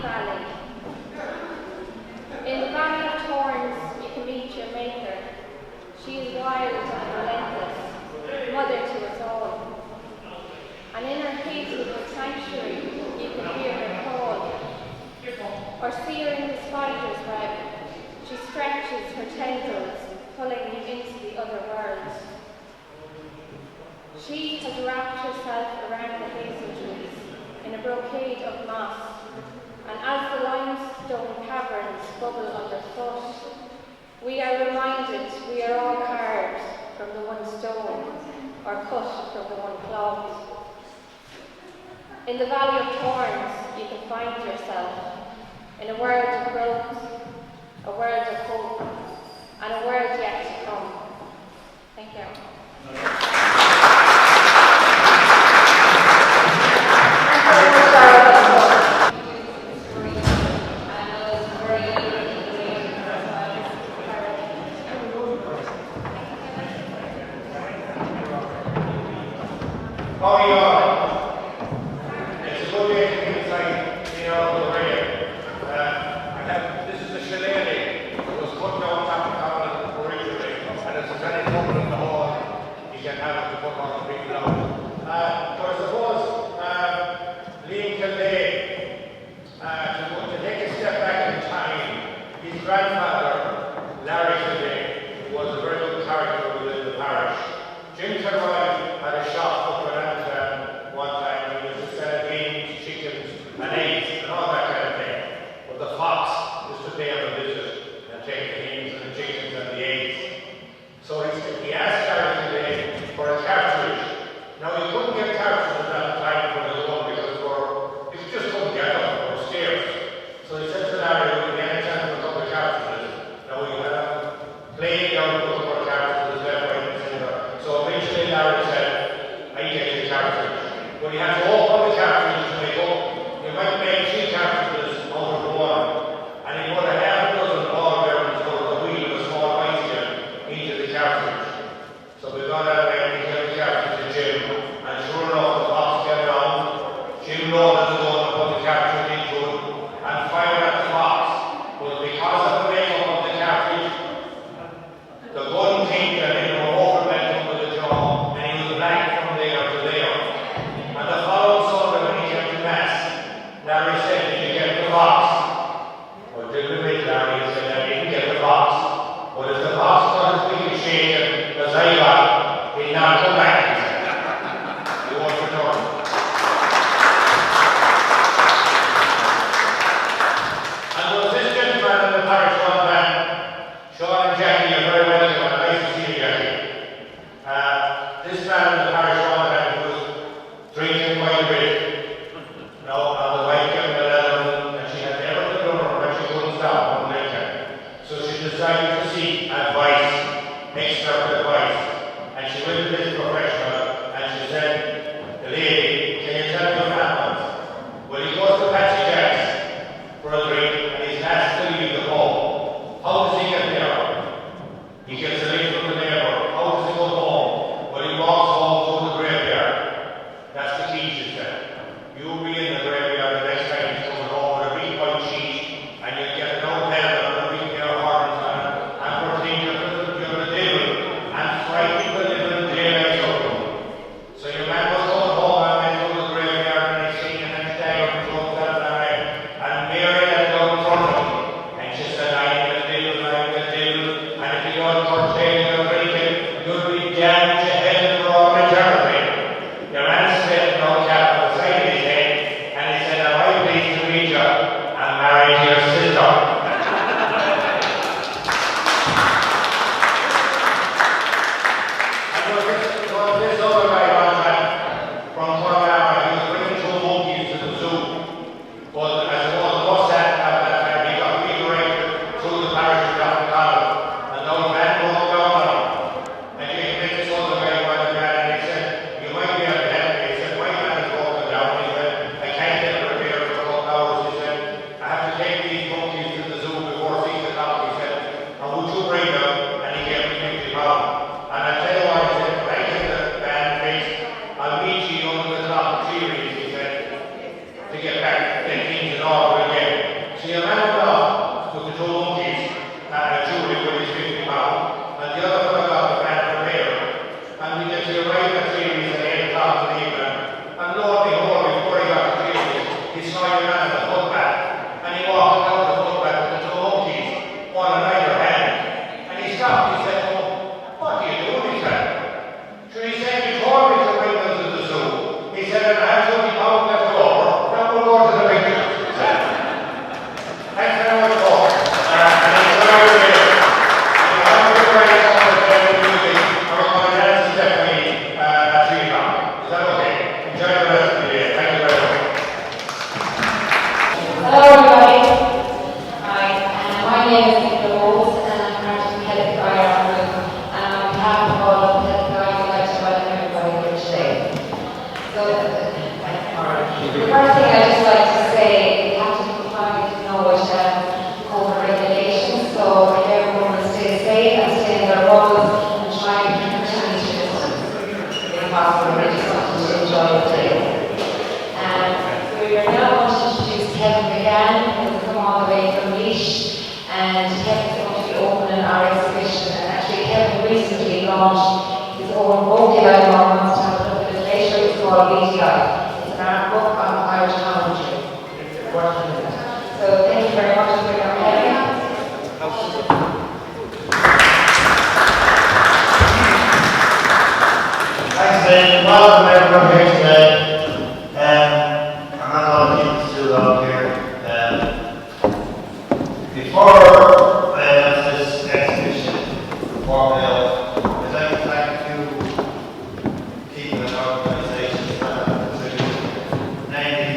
valley. In the valley of thorns, you can meet your maker. She is wild and relentless, mother to us all. And in her hazelwood sanctuary, you can hear her call, or see her in the spider's web. She stretches her tendrils, pulling you into the other world. She has wrapped herself around the hazel trees in a brocade of moss, and as the limestone caverns bubble underfoot, we are reminded we are all carved from the one stone, or cut from the one cloth. In the valley of thorns, you can find yourself in a world of growth, a world of hope, and a world yet to come. Thank you. How are you all? It's a good day to be inside, you know, the rain. This is the shillelagh. It was cut down top of Colin originally, and it's very common in the hall. You can have it to put on the people out. But I suppose, Liam Kildare, to take a step back in time, his grandfather, Larry Kildare, was a very good character within the parish. Jim Kilroy had a shop up around one time, and he was just selling beans, chickens, and eggs, and all that kind of thing. But the fox used to pay him a visit and take the hens and the chickens and the eggs. So he asked Larry today for a cartridge. Now he couldn't get cartridges at the time for his gun because he just couldn't get them, they were scarce. So he said to Larry, "Will we get a chance for a couple of cartridges?" Now we had a playing down a couple of cartridges left, right, and centre. So eventually Larry said, "I get your cartridge." But he had to open the cartridge to make up. You might make 3 cartridges out of one. And he put a half a dozen ball bearings out of the wheel of a small bicycle into the cartridge. So we got out there and we gave the cartridge to Jim. And sure enough, the fox came around. Jim loaded the gun and put the cartridge into it and fired at the fox. But because of the makeup of the cartridge, the gun kicked and it overwent him with the jaw, and he was blank from there to there. And the following Sunday when he came to Mass, Larry said, "Did you get the fox?" Well, didn't we, Larry said, "I didn't get the fox. But if the fox got as big a shaking as I got, he'd not come back," he said. He won't return. And there was this gentleman in the parish one time, Sean and Jackie, you're very welcome, and nice to see you, Jackie. This man in the parish one time was drinking quite a bit. You know, and the wife gave him a letter, and she had everything done her, but she couldn't stop one later. So she decided to seek advice, expert advice. And she went to this professional, and she said, "The lady, can you tell me what happens?" Well, he goes to Patsy Jack's for a drink, and he's asked to leave the pub. How does he get there? He gets a lift from the neighbour. How does he go home? Well, he walks home through the graveyard. That's the key, she said. You'll be in the graveyard the next time he's coming home with a big white sheet, and you'll get an old helmet and a big pair of horns on it, and pretend you're the devil, and frighten the little daylights out of him. So your man was going home and went through the graveyard, and he seen the next day on his own that and Mary had gone in front of him, and she said, "I'm the devil, and if you don't partake of drinking, you'll be damned to hell for all eternity." Your man said, no cap on the side of his head, and he said, "Am I pleased to meet you? I'm married to your sister." And there was this other guy one time from Cornwall, he was bringing 2 monkeys to the zoo. But I suppose the bus at that time, he got redirected through the parish of Roscommon, and the old man broke down on him. And he met this other guy by the man, and he said, "You might be able to help me." He said, "My man is broken down." He said, "I can't get repaired for a couple hours." He said, "I have to take these monkeys to the zoo before 6 o'clock." He said, "And would you bring them?" And he gave me £50. And I tell you what, he said, "When I get the van possible, really wanted to enjoy the day. We are now going to introduce Kevin McGann, who will come all the way from Leash, and Kevin's going to be opening our exhibition. And actually, Kevin recently launched his own book, if anyone wants to have a look at it later. It's called BTI. It's an art book on Irish commentary. So thank you very much for your help. Thanks, Ben. Welcome everyone here today. I'm not going to keep too long here. Before this exhibition, I'd like to thank you, people and organisations that have contributed, namely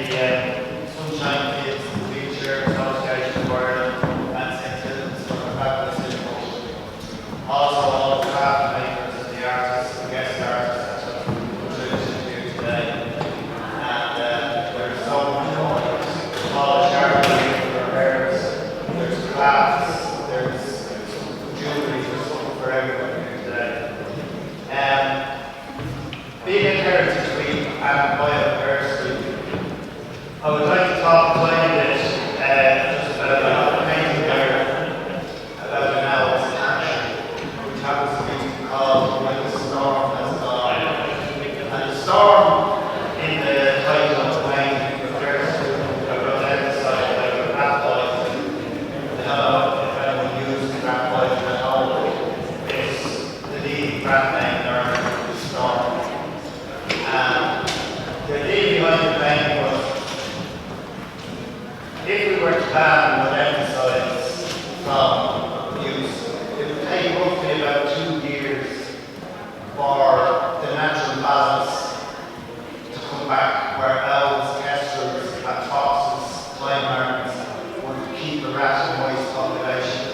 Sunshine Kids, the Future Association of Ireland, and St. Hilda's for a fabulous input. Also, all the craft makers and the artists, the guest artists that have contributed here today. And there's so much more. There's all the charity repairs, there's crafts, there's jewellery, there's something for everyone here today. Being in Heritage Week and Biodiversity, I would like to talk a tiny bit just about the painting there, about an owl's action, which happens to be called When the Storm Has Gone. And the storm in the title of the painting refers to a rodenticide like a rat poison. I don't know if anyone used rat poison at home. It's the leading brand name in Ireland, the Storm. The idea behind the painting was, if we were to ban rodenticides from use, it would take roughly about 2 years for the natural balance to come back, where owls, kestrels, and foxes, flying martins would keep the rat and mice population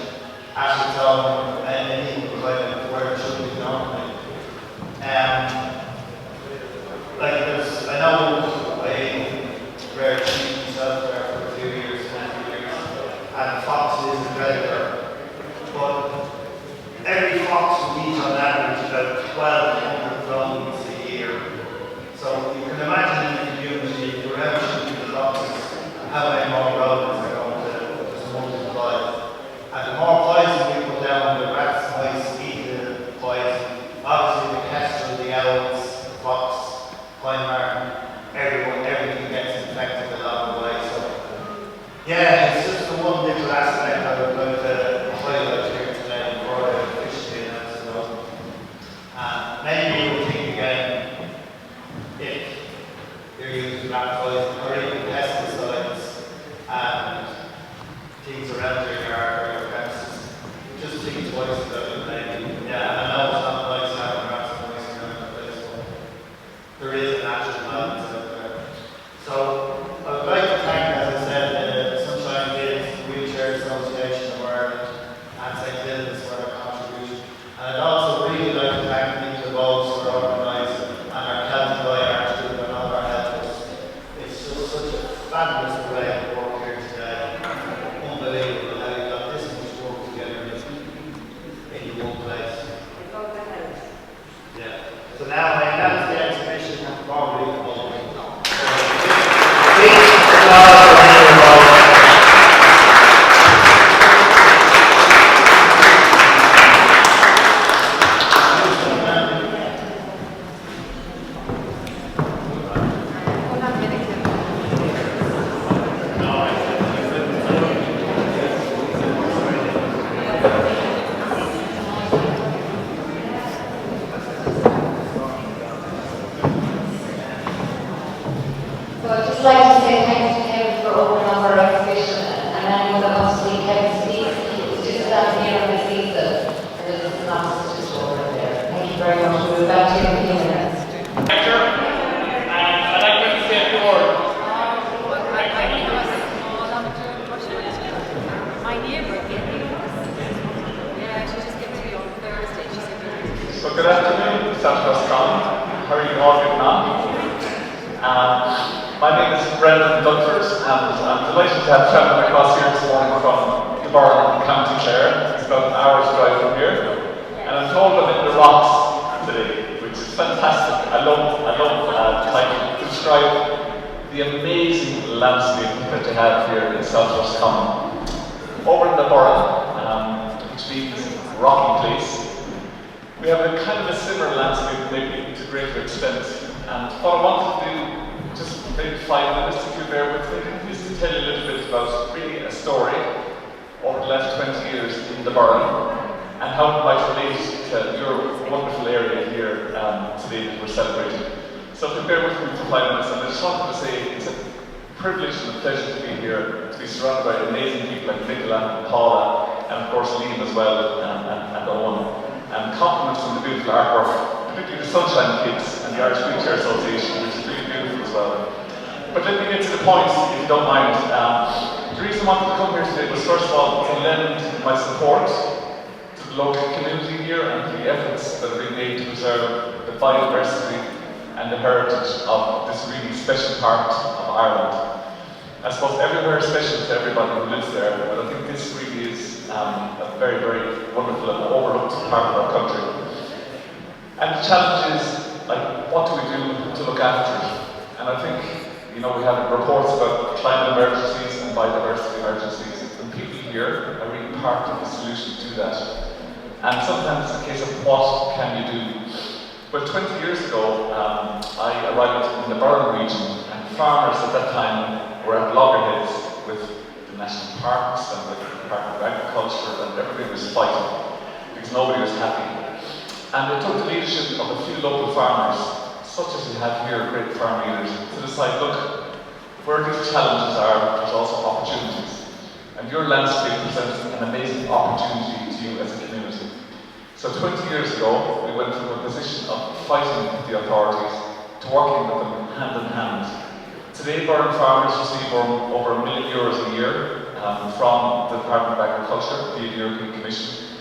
at its own and equal climate where it should be normally. I know I rare sheep myself there for a few years, 20 years, and fox is a predator, but every fox will eat on average about 1,200 drones a year. So you can imagine in the community, if we're out shooting the foxes, how many more rodents are going to just multiply. And the more poison we put down, the rats, mice eat the poison. Obviously the kestrel, the owls, the fox, flying martin, everything gets infected along the way. So yeah, it's just the one little aspect I would like to highlight here today before I officially announce it all. And maybe we'll think again if you're using rat poison or even pesticides and things around your yard or your premises. Just think twice about it maybe. Yeah, I know it's not nice having rats and mice around the place, but there is a natural balance out there. So I would like to thank, as I said, the Sunshine Kids, the Wheelchair Association of Ireland, and St. Hilda's for their contribution. And I'd also really like to thank Nicola Bowles for organising and our Celtic art group and all our helpers. It's just such a fabulous array of work here today. Unbelievable how you got this much work together in one place. Yeah. So now I announce the exhibition and probably the whole thing. So I'd just like to say thanks to Kevin for opening up our exhibition, and anyone that wants to see Kevin speak, it's just down here on the season, and there's a synopsis just over there. Thank you very much. We'll be back to you in a few minutes. I'd like to say a few words. My neighbour gave me this. Yeah, she just gave it to me on Thursday. She said, So good afternoon, South Roscommon. How are you all getting on? My name is Brendan Dunford, and I'm delighted to have travelling across here this morning from the Borough of County Clare. It's about an hour's drive from here. And I'm told I'm in the rocks today, which is fantastic. I love describe the amazing landscape that you have here in South Roscommon. Over in the borough, which means rocky place, we have a kind of a similar landscape, maybe to greater extent. And what I want to do, just maybe 5 minutes, if you bear with me, is to tell you a little bit about really a story over the last 20 years in the borough and how it might relate to your wonderful area here today that we're celebrating. So if you bear with me for 5 minutes, and I just wanted to say it's a privilege and a pleasure to be here, to be surrounded by amazing people like Nicola and Paula, and of course Liam as well, and Owen, and compliments from the beautiful artwork, particularly the Sunshine Kids and the Irish Wheelchair Association, which is really beautiful as well. But let me get to the point, if you don't mind. The reason I wanted to come here today was, first of all, to lend my support to the local community here and to the efforts that are being made to preserve the biodiversity and the heritage of this really special part of Ireland. I suppose everywhere is special to everybody who lives there, but I think this really is a very, very wonderful and overlooked part of our country. And the challenge is, like, what do we do to look after it? And I think, you know, we have reports about climate emergencies and biodiversity emergencies, and people here are really part of the solution to that. And sometimes it's a case of what can you do? Well, 20 years ago, I arrived in the Burren region, and farmers at that time were at loggerheads with the national parks and with the Department of Agriculture, and everybody was fighting because nobody was happy. And it took the leadership of a few local farmers, such as we have here, great farm leaders, to decide, look, where these challenges are, there's also opportunities. And your landscape presents an amazing opportunity to you as a community. So 20 years ago, we went from a position of fighting with the authorities to working with them hand in hand. Today, Burren farmers receive over €1 million a year from the Department of Agriculture, the European Commission,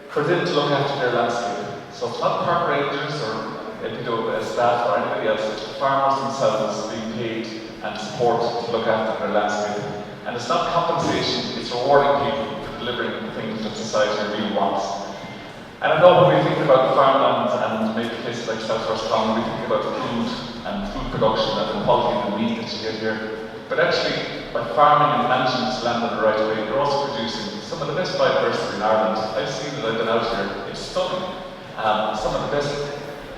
for them to look after their landscape. So it's not park rangers or LPW staff or anybody else, it's farmers themselves being paid and support to look after their landscape. And it's not compensation, it's rewarding people for delivering the things that society really wants. And I know when we think about farmland and maybe places like South Roscommon, we think about food and food production and the quality of the meat that you get here. But actually, by farming and managing this land in the right way, you're also producing some of the best biodiversity in Ireland. I've seen that, I've been out here, it's stunning. Some of the best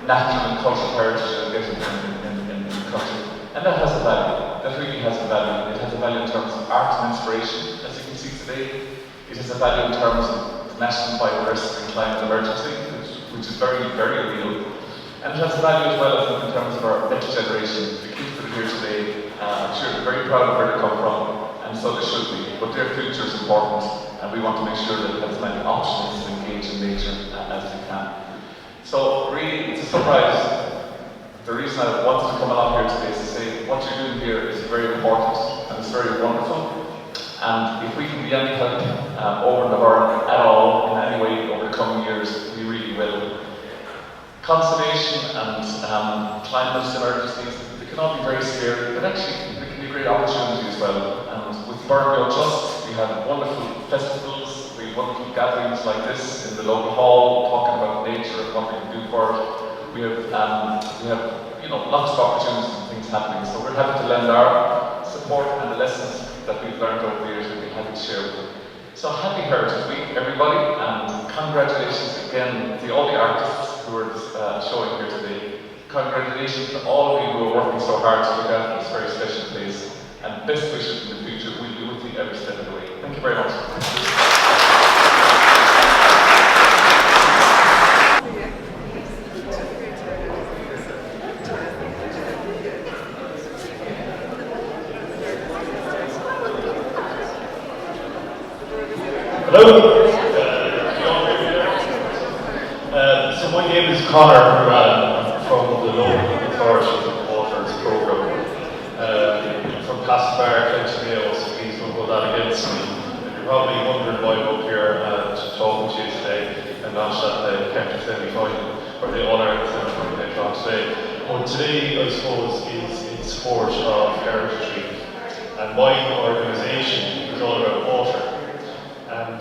natural and cultural heritage you'll get in the country. And that has a value, that really has a value. It has a value in terms of art and inspiration, as you can see today. It has a value in terms of national biodiversity and climate emergency, which is very, very real. And it has a value as well, I think, in terms of our next generation. The kids that are here today, I'm sure they're very proud of where they come from, and so they should be. But their future is important, and we want to make sure that they have as many options to engage in nature as they can. So really, to summarise, the reason I wanted to come along here today is to say what you're doing here is very important and it's very wonderful. And if we can be any help over and above at all in any way over the coming years, we really will. Conservation and climate emergencies, they can all be very scary, but actually they can be a great opportunity as well. And with Burren Trust, we have wonderful festivals, we have wonderful gatherings like this in the local hall, talking about nature and what we can do for it. We have lots of opportunities and things happening. So we're happy to lend our support and the lessons that we've learned over the years, we'll be happy to share with you. So happy Heritage Week, everybody, and congratulations again to all the artists who are showing here today. Congratulations to all of you who are working so hard to look after this very special place, and best wishes in the future. We'll be with you every step of the way. Thank you very much. Hello. So my name is Connor from the local authority of Waters programme from Castlebar, County Mayo, so please don't hold that against me. You're probably wondering why I'm up here talking to you today and not at the county semi-final or the All-Ireland semi-final later on today. But today, I suppose, is in support of Heritage Week, and my organisation is all about water. And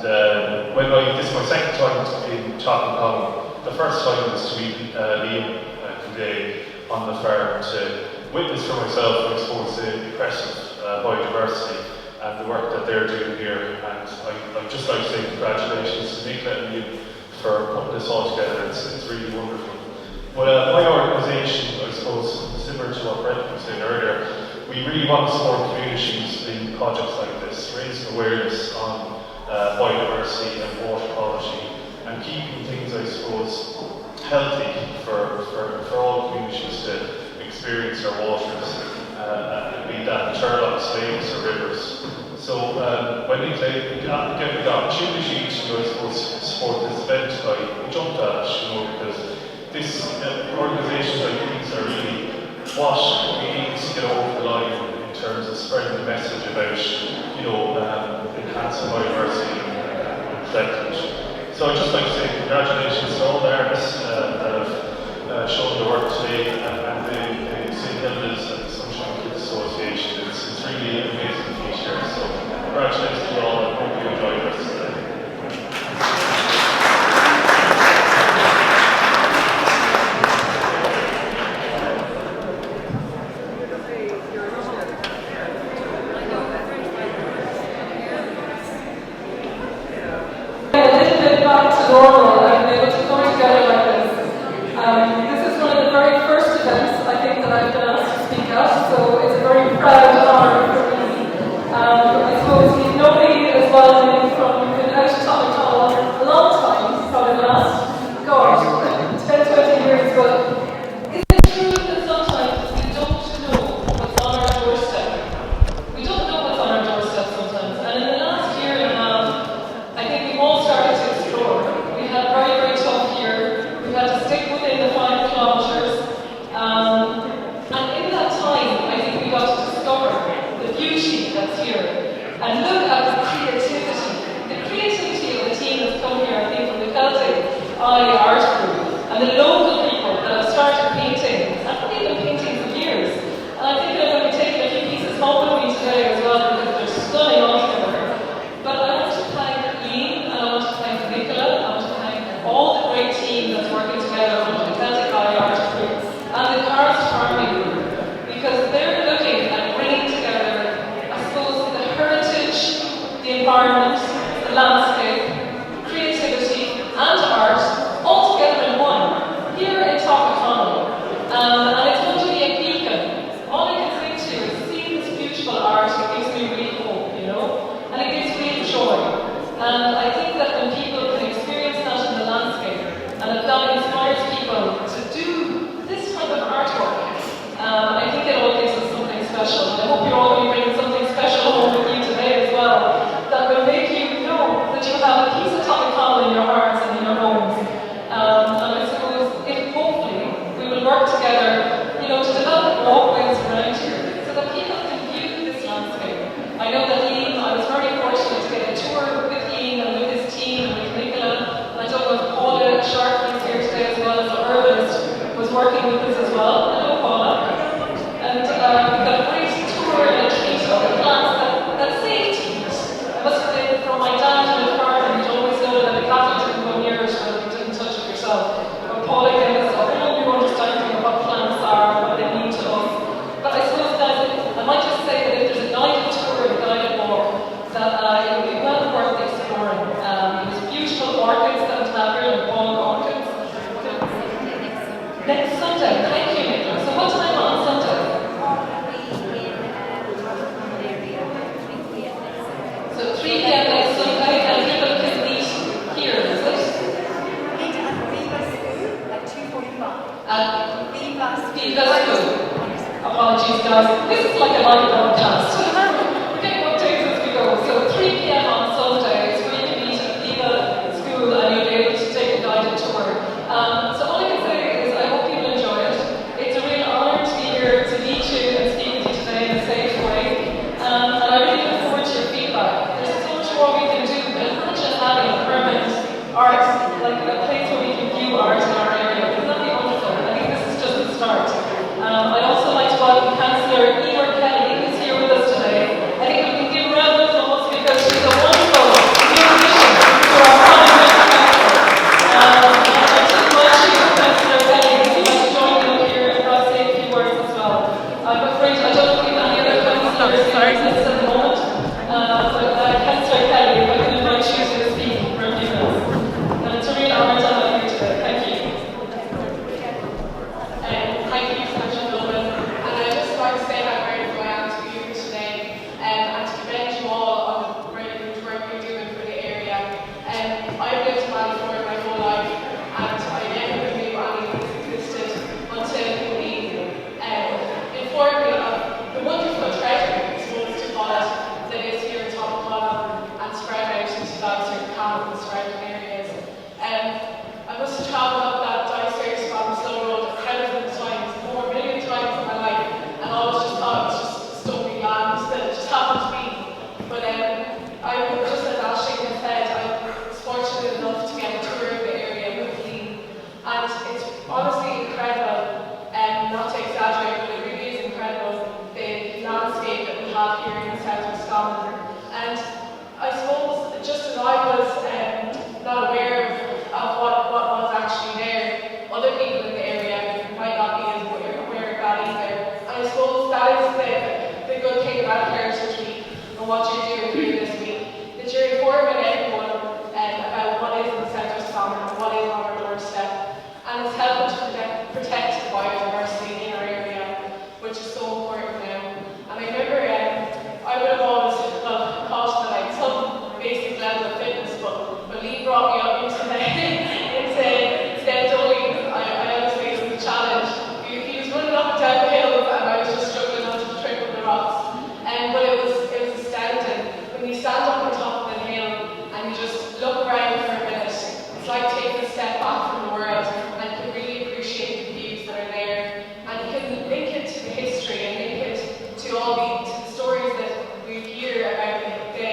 this is my second time in Tottenham. The first time was to meet Liam today on the farm to witness for myself, I suppose, the impressive biodiversity and the work that they're doing here. And I'd just like to say congratulations to Nicola and you for putting this all together. It's really wonderful. But my organisation, I suppose, similar to what Brett was saying earlier, we really want to support communities in projects like this, raising awareness on biodiversity and water quality, and keeping things, I suppose, healthy for all communities to experience our waters, be that turtles, lakes or rivers. So when they get the opportunity to, I suppose, support this event, I jumped at it, because this organisations like these are really what we need to get over the line in terms of spreading the message about, enhancing biodiversity and protecting it. So I'd just like to say congratulations to all the artists that have shown their work today, and the St. Hilda's and the Sunshine Kids Association. It's really an amazing feature. So congratulations to all, and hope you enjoy the rest of the day. Normal and able to come together like this. This is one of the very first events I think that I've been asked to speak at, so it's a very proud honour for me. I suppose we've nobody as well known from been out of Tomatal a long time, probably the last, 10, 20 years, but is it true that sometimes we don't know what's on our doorstep? We don't know what's on our doorstep sometimes, and in the last year and a half, I think we've all started to explore. We had very, very tough year. We had to stick within the 5 kilometres. And in that time, I think we got to discover the beauty that's here. And look at the creativity. The creativity of the team that's come here, I think, from the Celtic art group. And the local people that have started painting. And they've been painting for years. And I think I'm going to be taking a few pieces home with me today as well, because they're stunning altogether. But I want to thank Ian, and I want to thank Nicola, I want to thank all the great team that's working together under the Celtic art group and the Cards Farming group, because they're looking at bringing together, I suppose, the heritage, the environment, the landscape, creativity and art all together in one here in Tomatal. And it's going to be a beacon. All I can say to you is see this beautiful art. It gives me real hope, and it gives real joy. And I think that when people can experience that in the landscape, and if that inspires people to do this type of artwork, I think it all gives us something special. And I hope you're all going to bring something special home with you today as well, that will make you know that you have a piece of Tomatal in your hearts and in your homes. And I suppose if hopefully we will work together, to develop walkways around here so that people can view this landscape. I know that Ian, I was very fortunate to get a tour with Ian and with his team and with Nicola. And I don't know if Paula Sharp is here today as well, as the herbalist, was working with us as well. Hello, Paula. And we got a great tour and a treat of the plants that saved teams. I must say, from my dad and his farm, you'd always know that a cattle didn't go near it when you didn't touch it yourself. But Paula gave us a whole new understanding of what plants are and what they mean to us. But I suppose that I might just say that if there's a guided tour and a guided walk, that it would be well worth exploring. There's beautiful orchids that we have here, like bog orchids. Next Sunday, thank you, Nicola. So what time on Sunday? So 3 p.m. next Sunday, and people can meet here, is it? Viva School. Apologies, guys. This is like a live broadcast. We're getting updates as we go. So 3 p.m. on Sunday is where you can meet at Viva School and you'll be able to take a guided tour. So all I can say is I hope people enjoy it. It's a real honour to be here to meet you and speak with you today in a safe way. And I really look forward to your feedback. There's so much more we can do, but imagine having a permanent art, like a place where we can view art in our area. Wouldn't that be wonderful? I think this is just the start. I'd also like to welcome Councillor Emer Kelly, who's here with us today. that is the good thing about Heritage Week and what you're doing here this week, that you're informing everyone about what is in Centre Roscommon and what is on our doorstep, and it's helping to protect the biodiversity in our area, which is so important now. And I remember I would have always thought that I had some basic level of fitness, but when Lee brought me up into step dolly, I honestly, it was a challenge. He was running up and down hills and I was just struggling not to trip on the rocks. But it was astounding. When you stand up on top of the hill and you just look around for a minute, it's like taking a step back from the world and you can really appreciate the views that are there. And you can link it to the history and link it to all the stories that we hear about the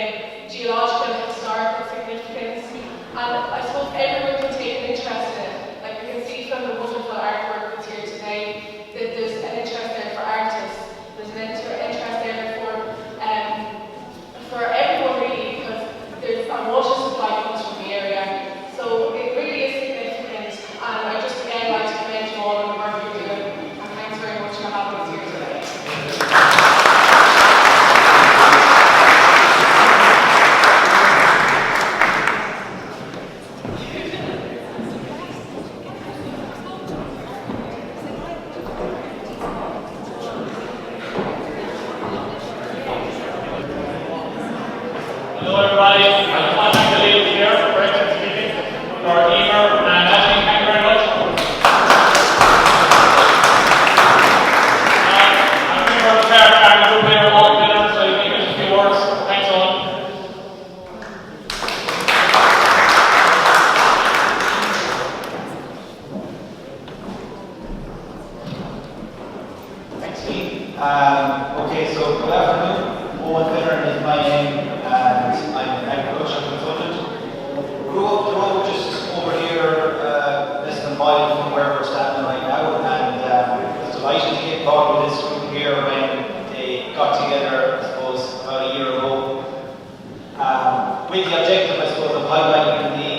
geological and historical significance. And I suppose everyone can take an interest in it. Like we can see from the wonderful artwork that's here today that there's an interest there for artists. There's an interest there for everyone really, because there's our water supply comes from the area. So it really is significant, and I just again like to commend you all on the work you're doing, and thanks very much for having us here today. Hello everybody, I just want to thank the ladies here for breakfast meeting, for Emer and Ashley, thank you very much. I'm going to prepare a group here all together, so you can give us a few words. Thanks all. Thanks, Steve. Okay, so good afternoon. Owen Finner is my name, and I'm an agricultural consultant. Grew up just over here, less than a mile from where we're standing right now, and was delighted to get involved with this group here when they got together, I suppose, about a year ago. With the objective, I suppose, of highlighting the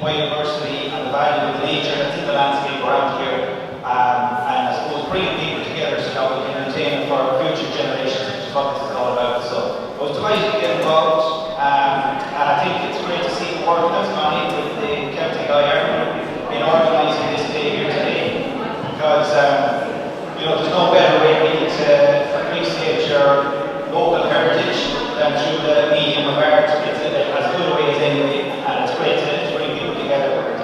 biodiversity and the value of nature that's in the landscape around here, and I suppose bringing people together so that we can maintain it for future generations, which is what this is all about. So I was delighted to get involved, and I think it's great to see the work that's gone into the Celtic IR in organising this day here today, because there's no better way really to appreciate your local heritage than through the medium of art. It's as good a way as any way, and it's great to bring people together.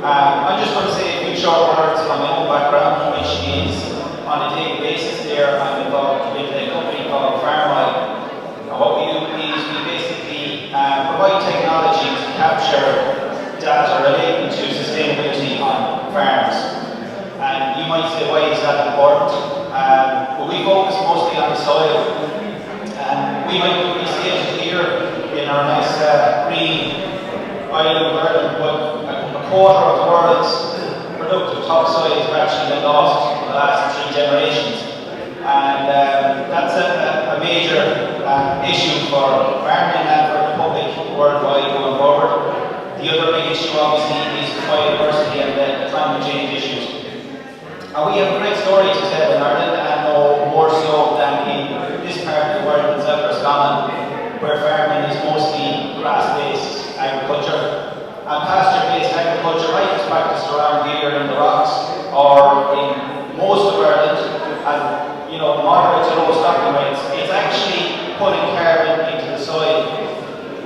I just want to say a few short words on my own background, which is on a daily basis there. I'm involved with a company called FarmWide. And what we do is we basically provide technology to capture data relating to sustainability on farms. And you might say, why is that important? Well, we focus mostly on the soil. And we might be stated here in our nice green island of Ireland, but a quarter of the world's productive topsoil has actually been lost in the last 3 generations. And that's a major issue for farming and for the public worldwide going forward. The other big issue obviously is biodiversity and the climate change issues. And we have a great story to tell in Ireland, and no more so than in this part of the world in Celtic Roscommon, where farming is mostly grass-based agriculture. And pasture-based agriculture, right, is practiced around here in the rocks or in most of Ireland, and moderate to low stocking rates. It's actually putting carbon into the soil,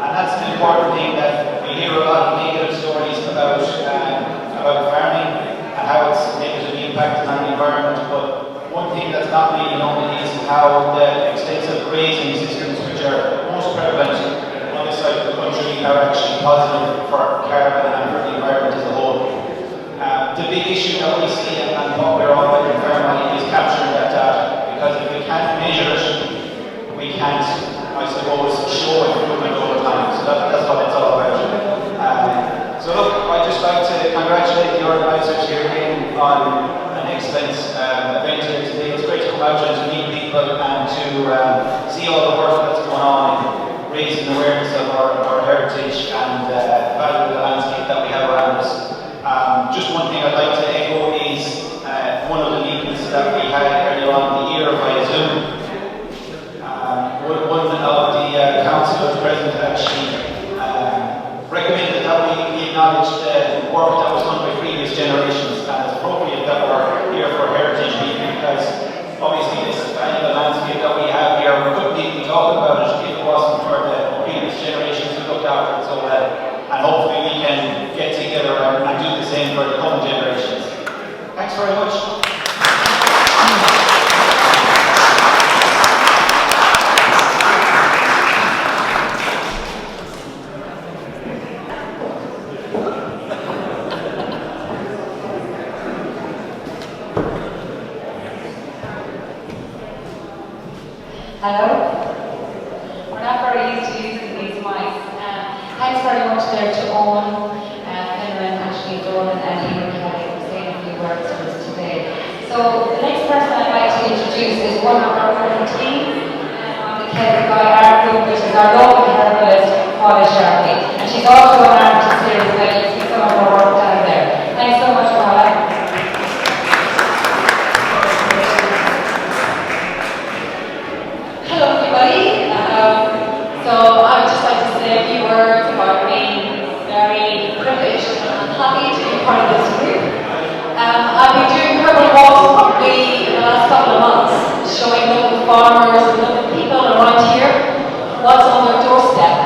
and that's an important thing that we hear a lot of negative stories about farming and how it's negatively impacting on the environment. But one thing that's not really known is how the extensive grazing systems, which are most prevalent on this side of the country, are actually positive for carbon and for the environment as a whole. The big issue that we see and what we're all about in farming is capturing that data, because if we can't measure it, we can't, I suppose, show improvement over time. So that's what it's all about. So look, I'd just like to congratulate the organisers here again on an excellent event here today. It's great to come out and to meet people and to see all the work that's going on in raising awareness of our heritage and the value of the landscape that we have around us. Just one thing I'd like to echo is one of the meetings that we had earlier on in the year via Zoom. Hello? We're not very used to using these mics. Thanks very much there to Owen, Penman, Ashley, Dawn, and Eamon Kelly for saying a few words to us today. So the next person I'd like to introduce is one of our own team on the Celtic Art Group, which is our local herbalist, Paula Sharkey. And she's also an artist here as well. You see some of her work down there. Thanks so much, Paula. Hello everybody. So I would just like to say a few words about being very privileged and happy to be part of this group. I've been doing herbal walks probably in the last couple of months, showing local farmers and local people around here what's on their doorstep.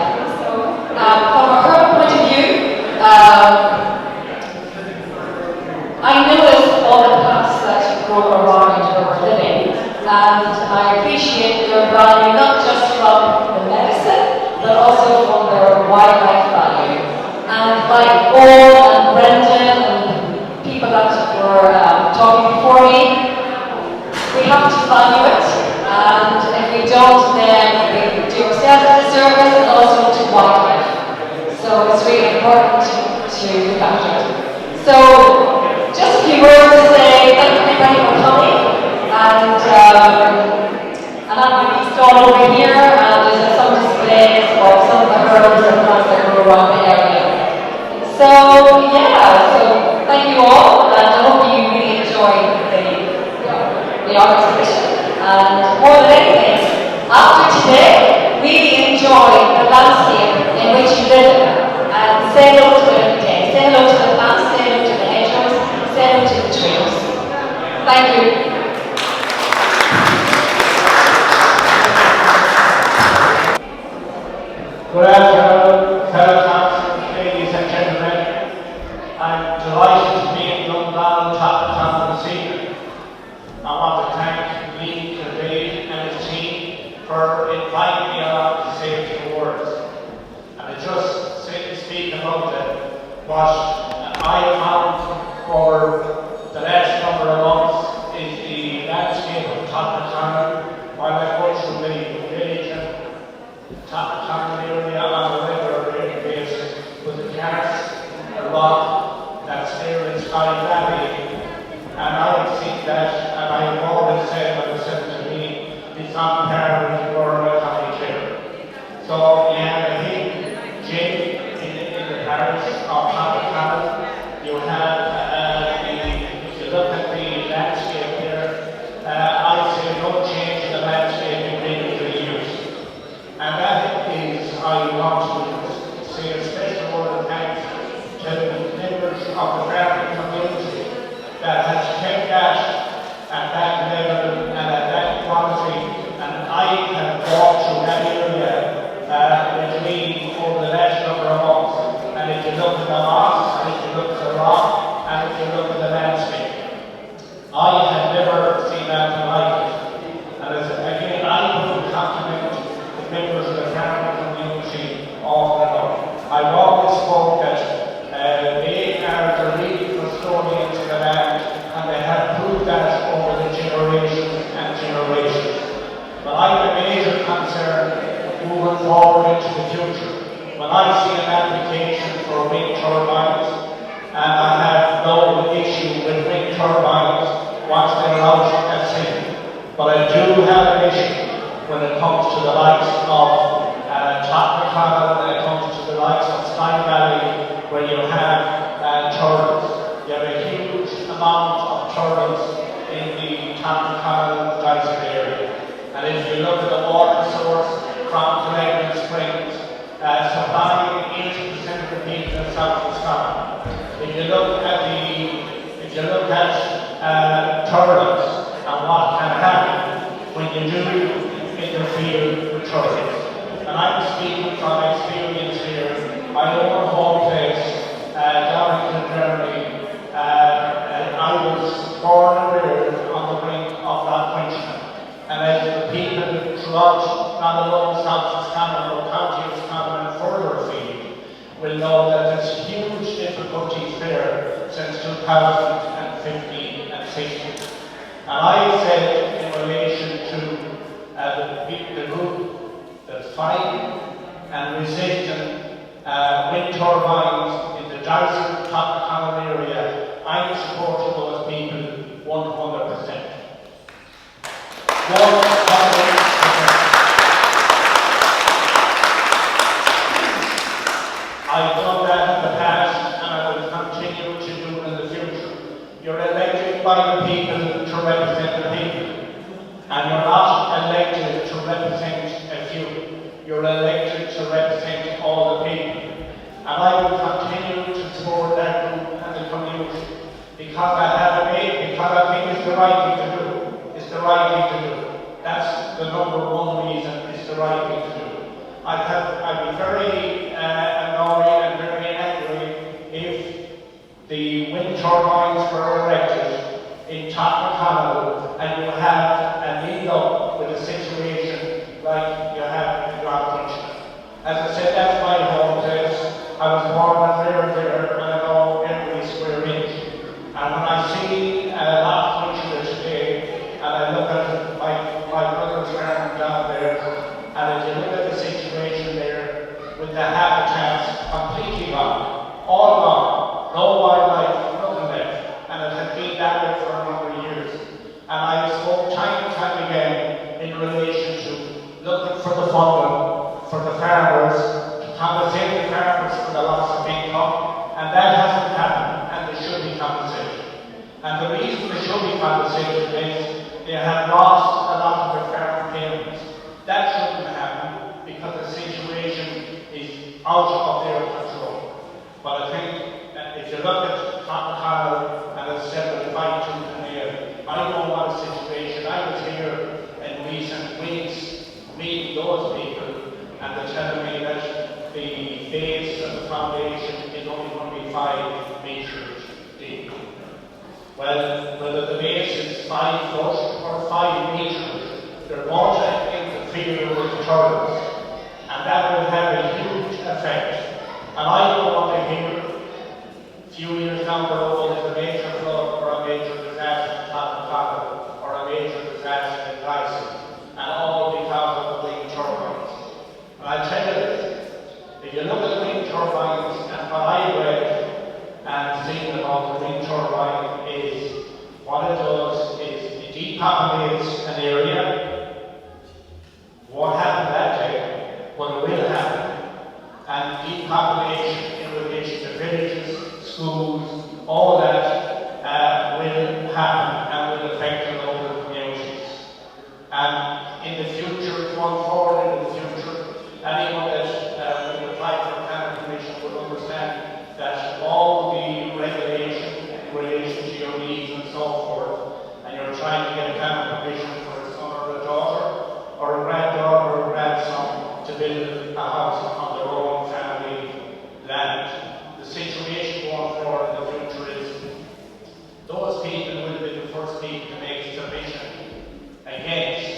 From a herbal point of view, I notice all the plants that grow around where we're living, and I appreciate their value not just from the medicine, but also from their wildlife value. And like Paul and Brendan and people that were talking before me, we have to value it, and if we don't, then we do ourselves a disservice and also to wildlife. So it's really important to look after it. So just a few words to say thank you everybody for coming, and I'm going to be stalled over here, and there's some displays of some of the herbs and plants that grow around the area. So yeah, so thank you all, and I hope you really enjoy the art exhibition. And more than anything, after today, really enjoy the landscape in which you live in, and say hello to it every day. Say hello to the plants, say hello to the hedgerows, say hello to the trees. Thank you. Good afternoon, fellow councillors, ladies and gentlemen. I'm delighted to be in Dunbar Top this evening. I want to thank Lee Kilday and his team for inviting me along to say a few words. And I just speak about what I found over the last number of months is the landscape of Top while I go through the village and Top area on a regular basis with the cars, a rock that's there in Sky Valley. And I think that, and I've always said what I said to me, it's on par with the Royal County Chair. So yeah, I think Jim in the parish of Top you have if you look at the landscape there, I say no change in the landscape in many years. And that is, I want to say a special word of thanks to the members of the farming community that has kept that at that level and at that quality. And I have walked through that area with me over the last number of months. And if you look at the moss, and if you look at the rock, and if you look at the landscape, I have never seen that like it. And as, again, I would compliment the members of the farming community all along. I've always spoke that they are the real custodians of the land, and they have proved that over the generations and generations. But I have a major concern moving forward into the future. When I see an application for wind turbines, and I have no issue with wind turbines once they're out at sea, but I do have an issue when it comes to the likes of Top when it comes to the likes of Sky Valley, where you have turbines. You have a huge amount of turbines in the Top Dyson area. And if you look at the water source from Glen Springs, supplying 80% of the people in South Scotland. If you look at turbines and what can happen when you do interfere with turbines. And I'm speaking from experience here. I own a home place down in Germany, and I was born and reared on the brink of that Winchman. And as the people throughout not alone South Scotland or County of Scotland and further afield will know that there's huge difficulties there since 2015 and 16. And I said in relation to fine and resistant wind turbines in the Dalston, Tottenham area, I'm supporting those people 100%. 100%. I've done that in the past and I will continue to do it in the future. You're elected by the people to represent the people. And you're not elected to represent a few. You're elected to represent all the people. And I will continue to support that group and the community. Because I have a faith, because I think it's the right thing to do. It's the right thing to do. That's the number one reason, it's the right thing to do. I'd be very annoyed and very angry if the wind turbines were erected in Tottenham and you have an end up with a situation like you have in Roscommon. As I said, that's my home place. I was born and reared there, and I know every square inch. And when I see a lot of country today, and I look at my brother's farm down there, and if you look at the situation there, with the habitats completely gone, all gone, no wildlife, nothing left, and it has been that way for a number of years. And I spoke time and time again in relation to looking for the funding for the farmers, to compensate the farmers for the loss of income, and that hasn't happened, and there should be compensation. And the reason there should be compensation is they have lost a lot of their farm payments. That shouldn't happen because the situation is out of their control. But I think that if you look at Tottenham and it's said with the fight tooth and nail, I know what a situation. I was here in recent weeks meeting those people and they're telling me that the base of the foundation is only going to be 5 meters deep. Well, whether the base is 5 foot or 5 meters, they're going to interfere with the turbines, and that will have a huge effect. And I don't want to hear a few years down the road there's a major flood or a major disaster in Tottenham or a major disaster in Dyson, and all because of the wind turbines. And I tell you this, if you look at the wind turbines and what I read and seen about the wind turbine is what it does is it depopulates an area. What happened that day, what will happen, and depopulation in relation to villages, schools, all that will happen and will affect the local communities. And in the future, going forward in the future, anyone that will apply for a planning permission will understand that all the regulation in relation to your needs and so forth, and you're trying to get a planning permission for a son or a daughter, or a granddaughter or a grandson to build a house on their own family land. The situation going forward in the future is those people will be the first people to make a submission against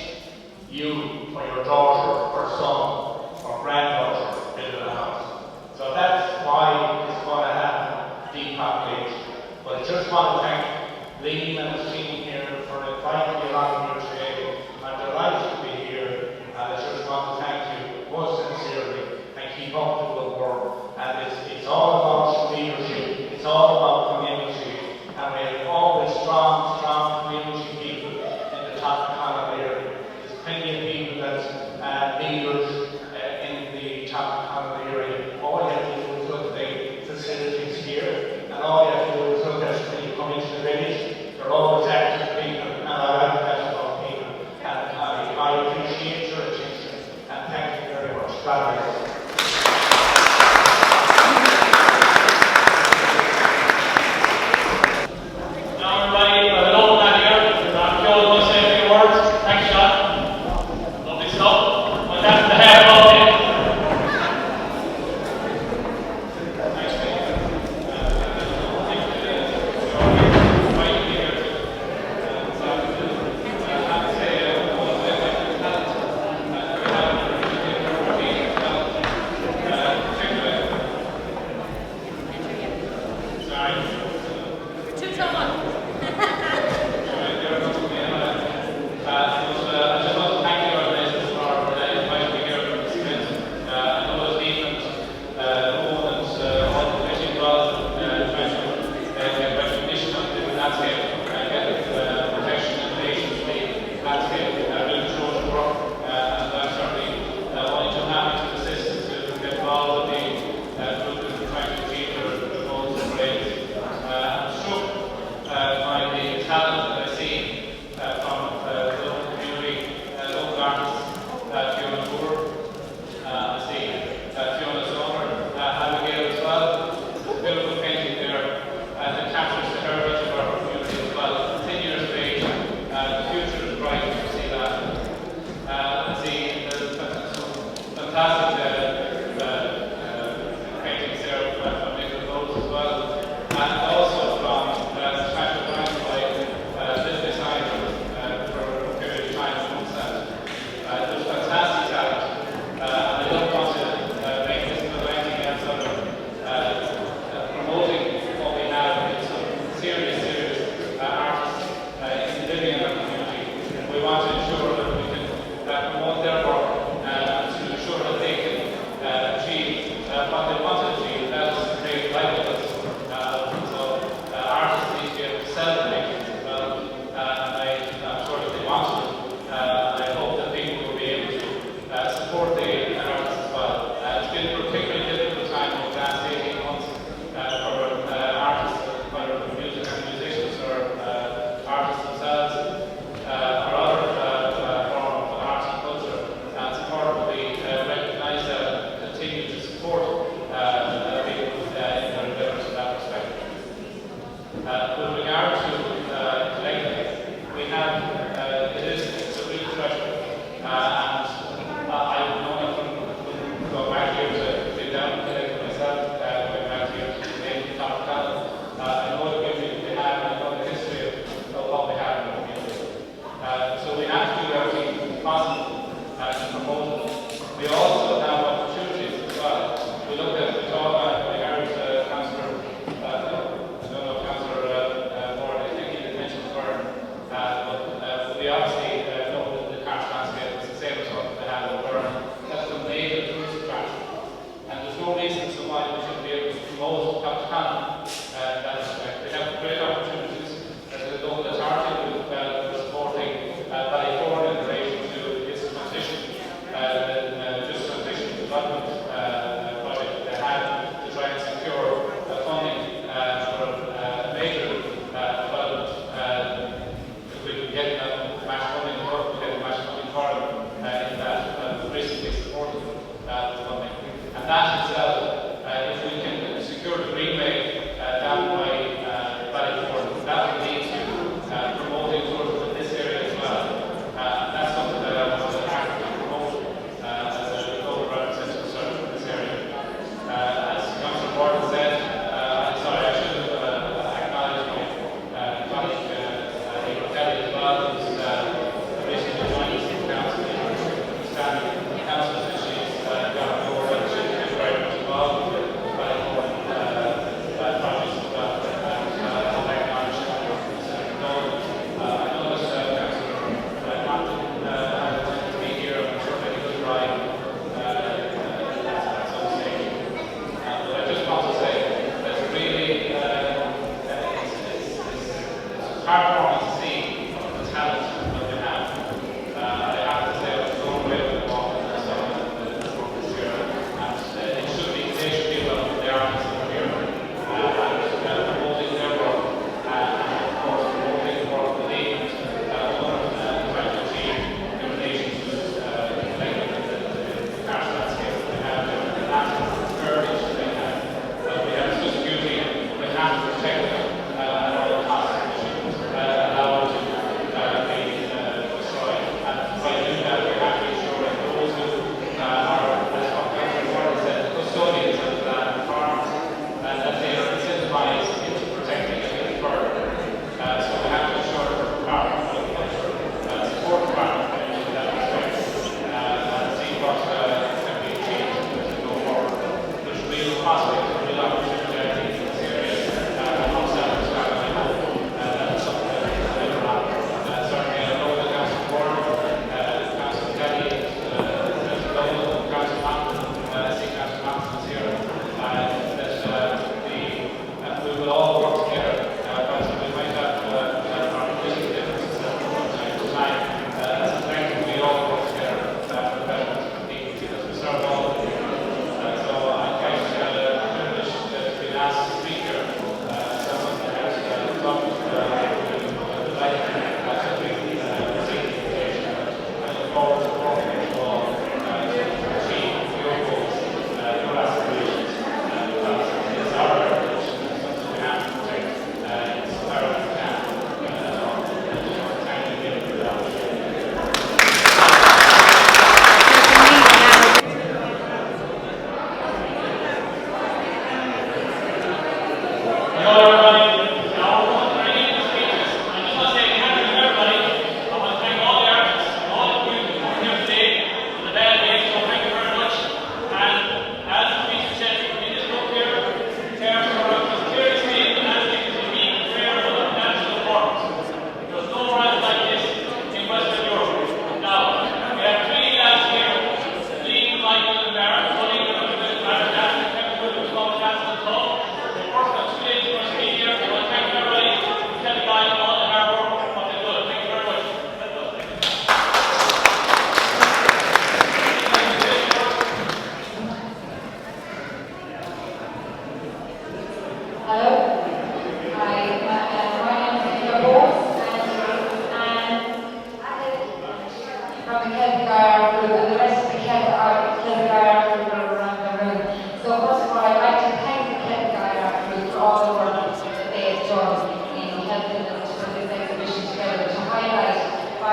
you or your daughter or son or granddaughter building a house. So that's why it's going to happen, depopulation. But I just want to thank Liam and his team here for inviting me along here today. I'm delighted to be here, and I just want to thank you most sincerely and keep up the good work. And it's all about leadership, it's all about community, and we have always strong community people in the Tottenham area. There's plenty of people that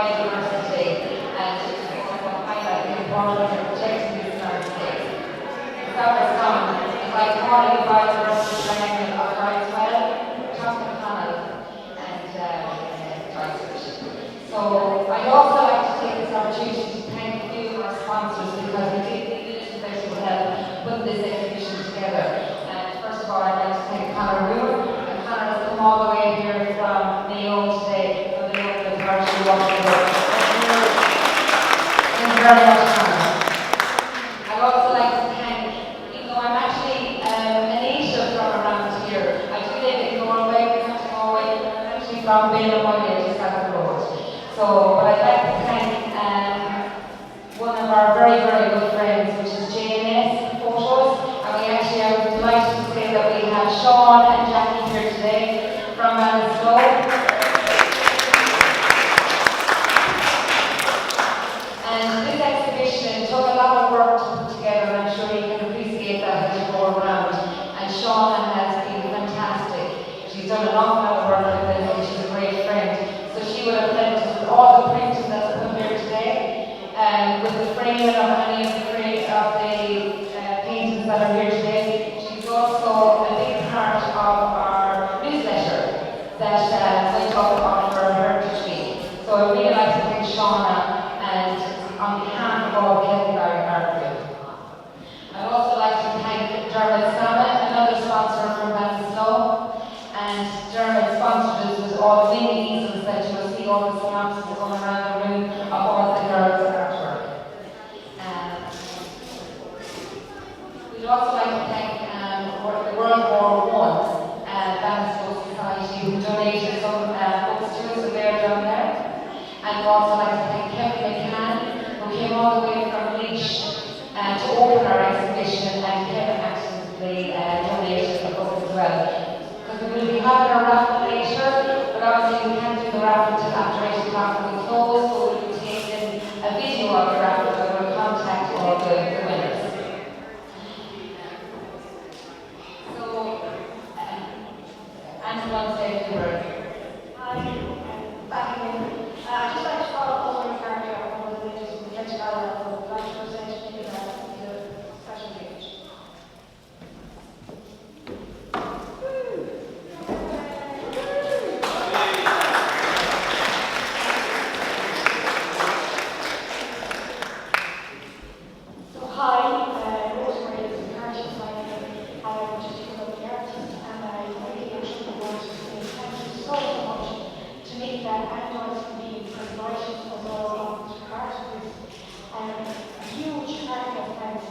biodiversity and also highlight the importance of protecting these landscapes. South Roscommon is iconic biodiversity triangle of Brightswell, Roscommon and Christchurch. So I'd also like to take this opportunity to thank a few of our sponsors because we did need special help putting this exhibition together. And first of all, I'd like to thank Conor Brewer. And Conor has come all the way here from Maine today for the local authority walking work. Thank you very much, Conor. I'd also like to thank, even though I'm actually a native from around here, I do live in Norway, I'm actually from Maine, just down the road. So, but I'd like to thank one of our very, very good friends, which is JNS Photos. And we actually are delighted to say that we have Sean and Jackie here today from Slow. And this exhibition took a lot of work to put together, and I'm sure you can appreciate that as you go around. And Shauna has been fantastic. She's done an awful lot of work with this, and she's a great friend. So she would have helped us with all the printing that's put here today, with the framing of any of the paintings that are here today. She's also a big part of our newsletter that went up on her Heritage Week. So I really like to thank Shauna, and on behalf of all the Celtic Market. I'd also like to thank Dermot Salmon, another sponsor from Snow. And Dermot sponsored us with all the mini easels that you will see all the synopses going around the room of all the girls' artwork. We'd also like to thank the World War I Bannister Society who donated some books to us, so they're down there. And we'd also like to thank Kevin McCann, who came all the way from Leash to open our exhibition, and Kevin actually donated the book as well. Because we will be having a raffle later, but obviously we can't do the raffle until after 8 o'clock when we close, so we'll be taking a video of the raffle and we'll contact all the winners. One second. Back again. I'd just like to follow up on your character on the latest from the Celtic Island. I would like to present maybe the special page. So hi, Rosemary is the artist. I just picked up the artist, and I really actually want to say thank you so much to make that Android can be invited as all on to part of this. A huge heartfelt thanks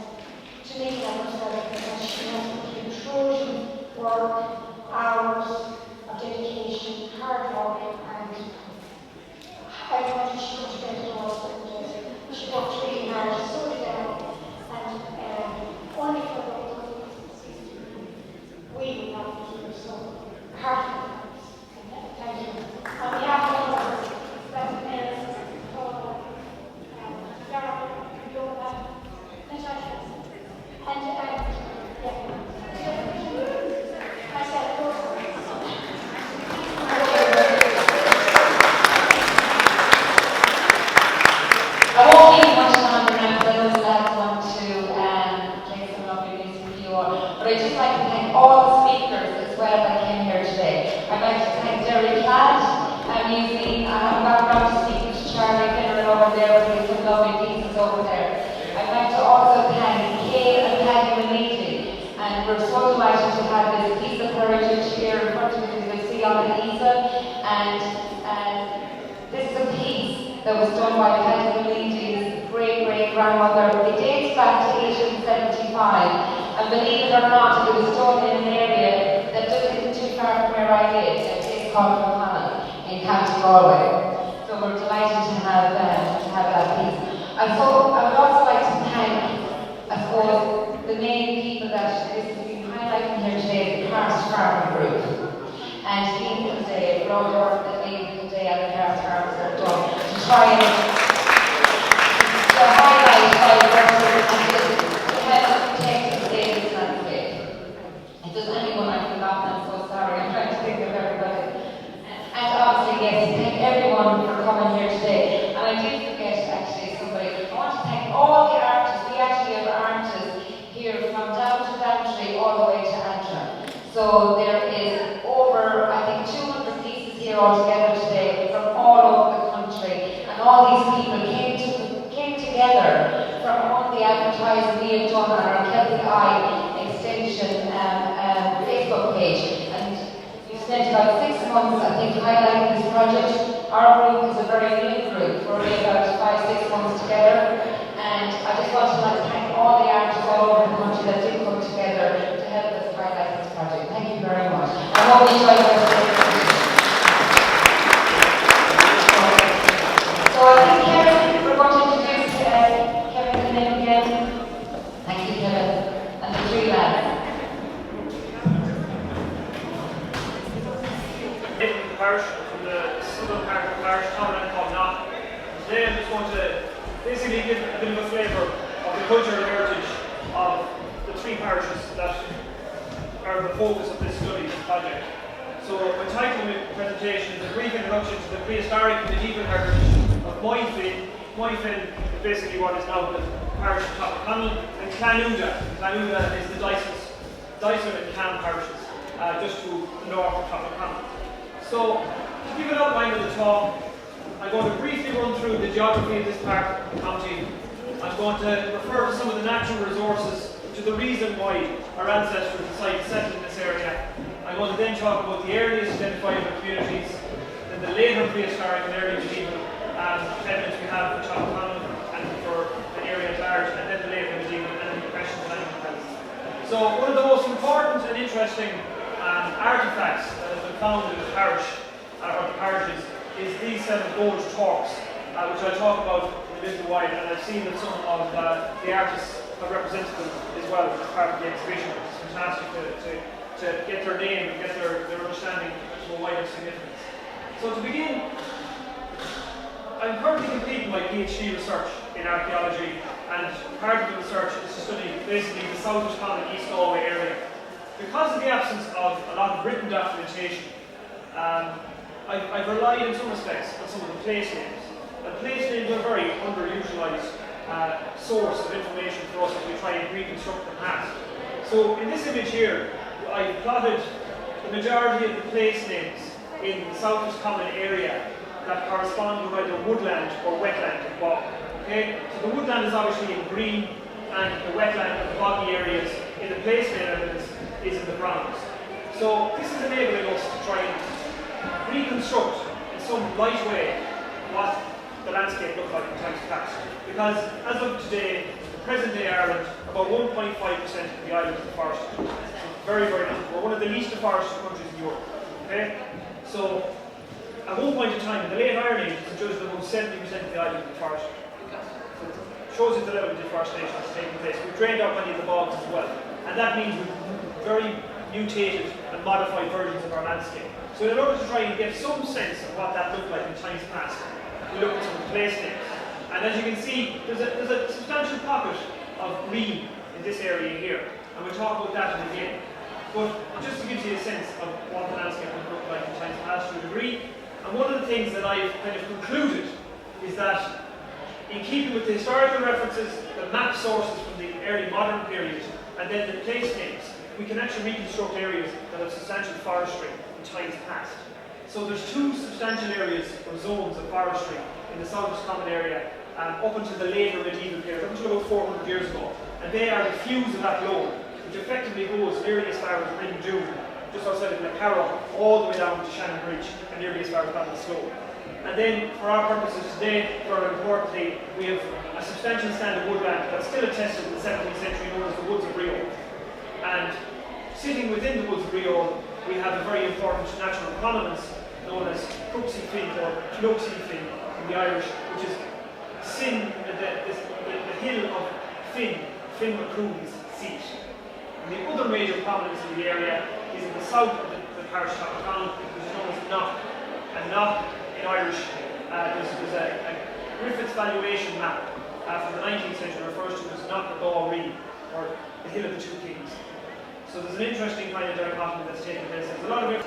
to make that herself, because she has put in Trojan work, hours of dedication, hard work, and I wanted she could spend it all certain days. She worked really hard, so did I, and only for the we will not be here, so heartfelt thanks. Thank you. On behalf of all of us, Beth Paul, Sarah, Yoga, Natasha, and myself, I won't keep much longer now because those lads want to play some lovely music for you all. But I'd just like to thank all the speakers as well that came here today. I'd like to thank Derry Platt, Museum. I haven't got around to speaking to Charlie Finneran over there, but he's some lovely pieces over there. I'd like to also thank Kay and Paddy Maniti, and we're so delighted to have this piece of heritage here in front of us, as you see on the easel. And this is a piece that was done by Paddy Maniti's great-great-grandmother. It dates back to 1875, and believe it or not, it was done in an area that isn't too far from where I live. It's called Roscommon in County Galway. So we're delighted to have that piece. And so I would also like to thank, I suppose, the main people that this has been highlighting here today, the Cars Farming Group. And Dean and Dave, for all the work that Dean and Dave and the Cars Farmers have done to try and highlight diversity and to help protect and save this landscape. If there's anyone I've forgotten, I'm so sorry. I'm trying to think of everybody. And obviously, yes, thank everyone for coming here today. all these people came together from all the advertising we had done on our Celtic Eye extension Facebook page. And we spent about 6 months, I think, highlighting this project. Our group is a very new group. We're only about 5-6 months together. And I just want to thank all the artists all over the country that did come together to help us highlight this project. Thank you very much. I hope you enjoyed this. So I think Kevin, we're going to introduce Kevin to name again. Thank you, Kevin. And the three lads. The parish, from the southern part of the parish, town called Knock. Today I'm just going to basically give a bit of a flavour of the cultural heritage of the three parishes that are the focus of this study project. So my title of the presentation is a brief introduction to the prehistoric medieval heritage of Moyfin. Moyfin is basically what is now the parish of Roscommon, and Clanouda. Clanouda is the Dyson and Cam parishes, just to the north of Roscommon. So, to give an outline of the talk, I'm going to briefly run through the geography of this part of the county. I'm going to refer to some of the natural resources, to the reason why our ancestors decided to settle in this area. I'm going to then talk about the earliest identifiable communities, then the later prehistoric and early medieval evidence we have for Roscommon and for the area at large, and then the later medieval and the questions of animal health. So, one of the most important and interesting artifacts that has been found in the parish, or the parishes, is these 7 gold torcs, which I'll talk about in a little while, and I've seen that some of the artists have represented them as well as part of the exhibition. It's fantastic to get their name and get their understanding of a wider significance. So to begin, I'm currently completing my PhD research in archaeology, and part of the research is to study basically the South Roscommon East Galway area. Because of the absence of a lot of written documentation, I've relied in some respects on some of the place names. And place names are a very underutilised source of information for us as we try and reconstruct the past. So in this image here, I've plotted the majority of the place names in the South Roscommon area that correspond with either woodland or wetland and bog. Okay? So the woodland is obviously in green, and the wetland and the boggy areas in the place name evidence is in the browns. So this is enabling us to try and reconstruct in some light way what the landscape looked like in times past. Because as of today, the present day Ireland, about 1.5% of the island is forested. So very, very little. We're one of the least deforested countries in Europe. Okay? So at one point in time, in the late Iron Age, it's judged that about 70% of the island is forested. So it shows you the level of deforestation that's taking place. We've drained out many of the bogs as well. And that means we've very mutated and modified versions of our landscape. So in order to try and get some sense of what that looked like in times past, we look at some of the place names. And as you can see, there's a substantial pocket of green in this area here. And we'll talk about that in a minute. But just to give you a sense of what the landscape would look like in times past to a degree. And one of the things that I've kind of concluded is that in keeping with the historical references, the map sources from the early modern period, and then the place names, we can actually reconstruct areas that have substantial forestry in times past. So there's 2 substantial areas or zones of forestry in the South Roscommon area up until the later medieval period, up until about 400 years ago. And they are the fuse of that loam, which effectively goes nearly as far as Rindoon, just outside of Macarrow, all the way down to Shannon Bridge, and nearly as far as Ballinsloe. And then, for our purposes today, very importantly, we have a substantial stand of woodland that's still attested in the 17th century, known as the Woods of Rio. And sitting within the Woods of Rio, we have a very important natural prominence known as Cruxy Fin or Cloxy Fin in the Irish, which is the hill of Finn McCroom's seat. And the other major prominence in the area is in the south of the parish of Roscommon, which is known as Knock. And Knock in Irish, there's a Griffith's valuation map from the 19th century refers to it as Knock Gawri, or the Hill of the Two Kings. So there's an interesting kind of dichotomy that's taking place. There's a lot of it.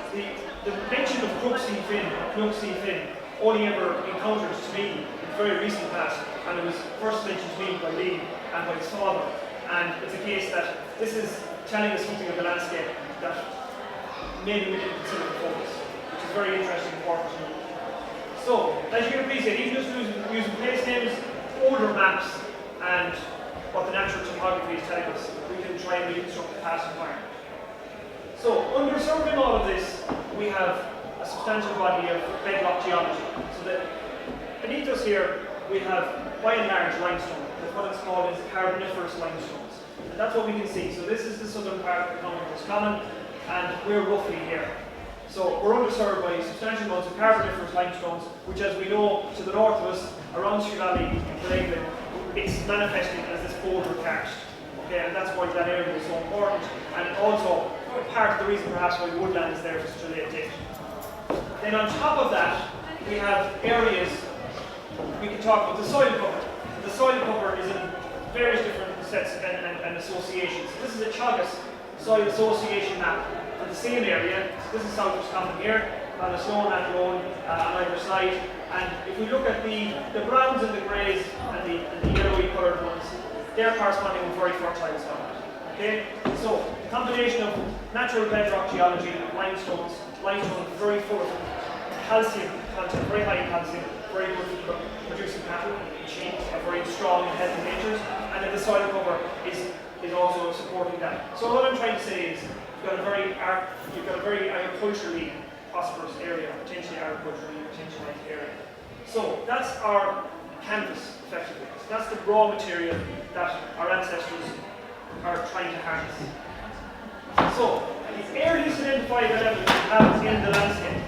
The mention of Cruxy Fin only ever encountered to me in the very recent past, and it was first mentioned to me by Lee and by his father. And it's a case that this is telling us something of the landscape that maybe we didn't consider before this, which is very interesting and important to know. So, as you can appreciate, even just maps and what the natural topography is telling us, we can try and reconstruct the past environment. So, underserving all of this, we have a substantial body of bedrock geology. So that beneath us here, we have, by and large, limestone. That's what it's called is carboniferous limestones. And that's what we can see. So this is the southern part of the county of Roscommon, and we're roughly here. So we're underserved by substantial amounts of carboniferous limestones, which, as we know, to the north of us, around Street Valley in England, it's manifesting as this boulder karst. Okay, and that's why that area is so important, and also part of the reason perhaps why woodland is there for such a late date. Then on top of that, we have areas, we can talk about the soil cover. The soil cover is in various different sets and associations. This is a Chagas soil association map for the same area. This is South Roscommon here, on the Sloan and Road on either side. And if we look at the browns and the greys and the yellowy coloured ones, they're corresponding with very fertile soil. Okay? So the combination of natural bedrock geology, limestone very full of calcium content, very high in calcium, very good for producing cattle, sheep, are very strong and healthy natures, and then the soil cover is also supporting that. So what I'm trying to say is you've got a very agriculturally prosperous area, potentially agriculturally potentialized area. So that's our canvas, effectively. So that's the raw material that our ancestors are trying to harness. So the areas identified that we have in the landscape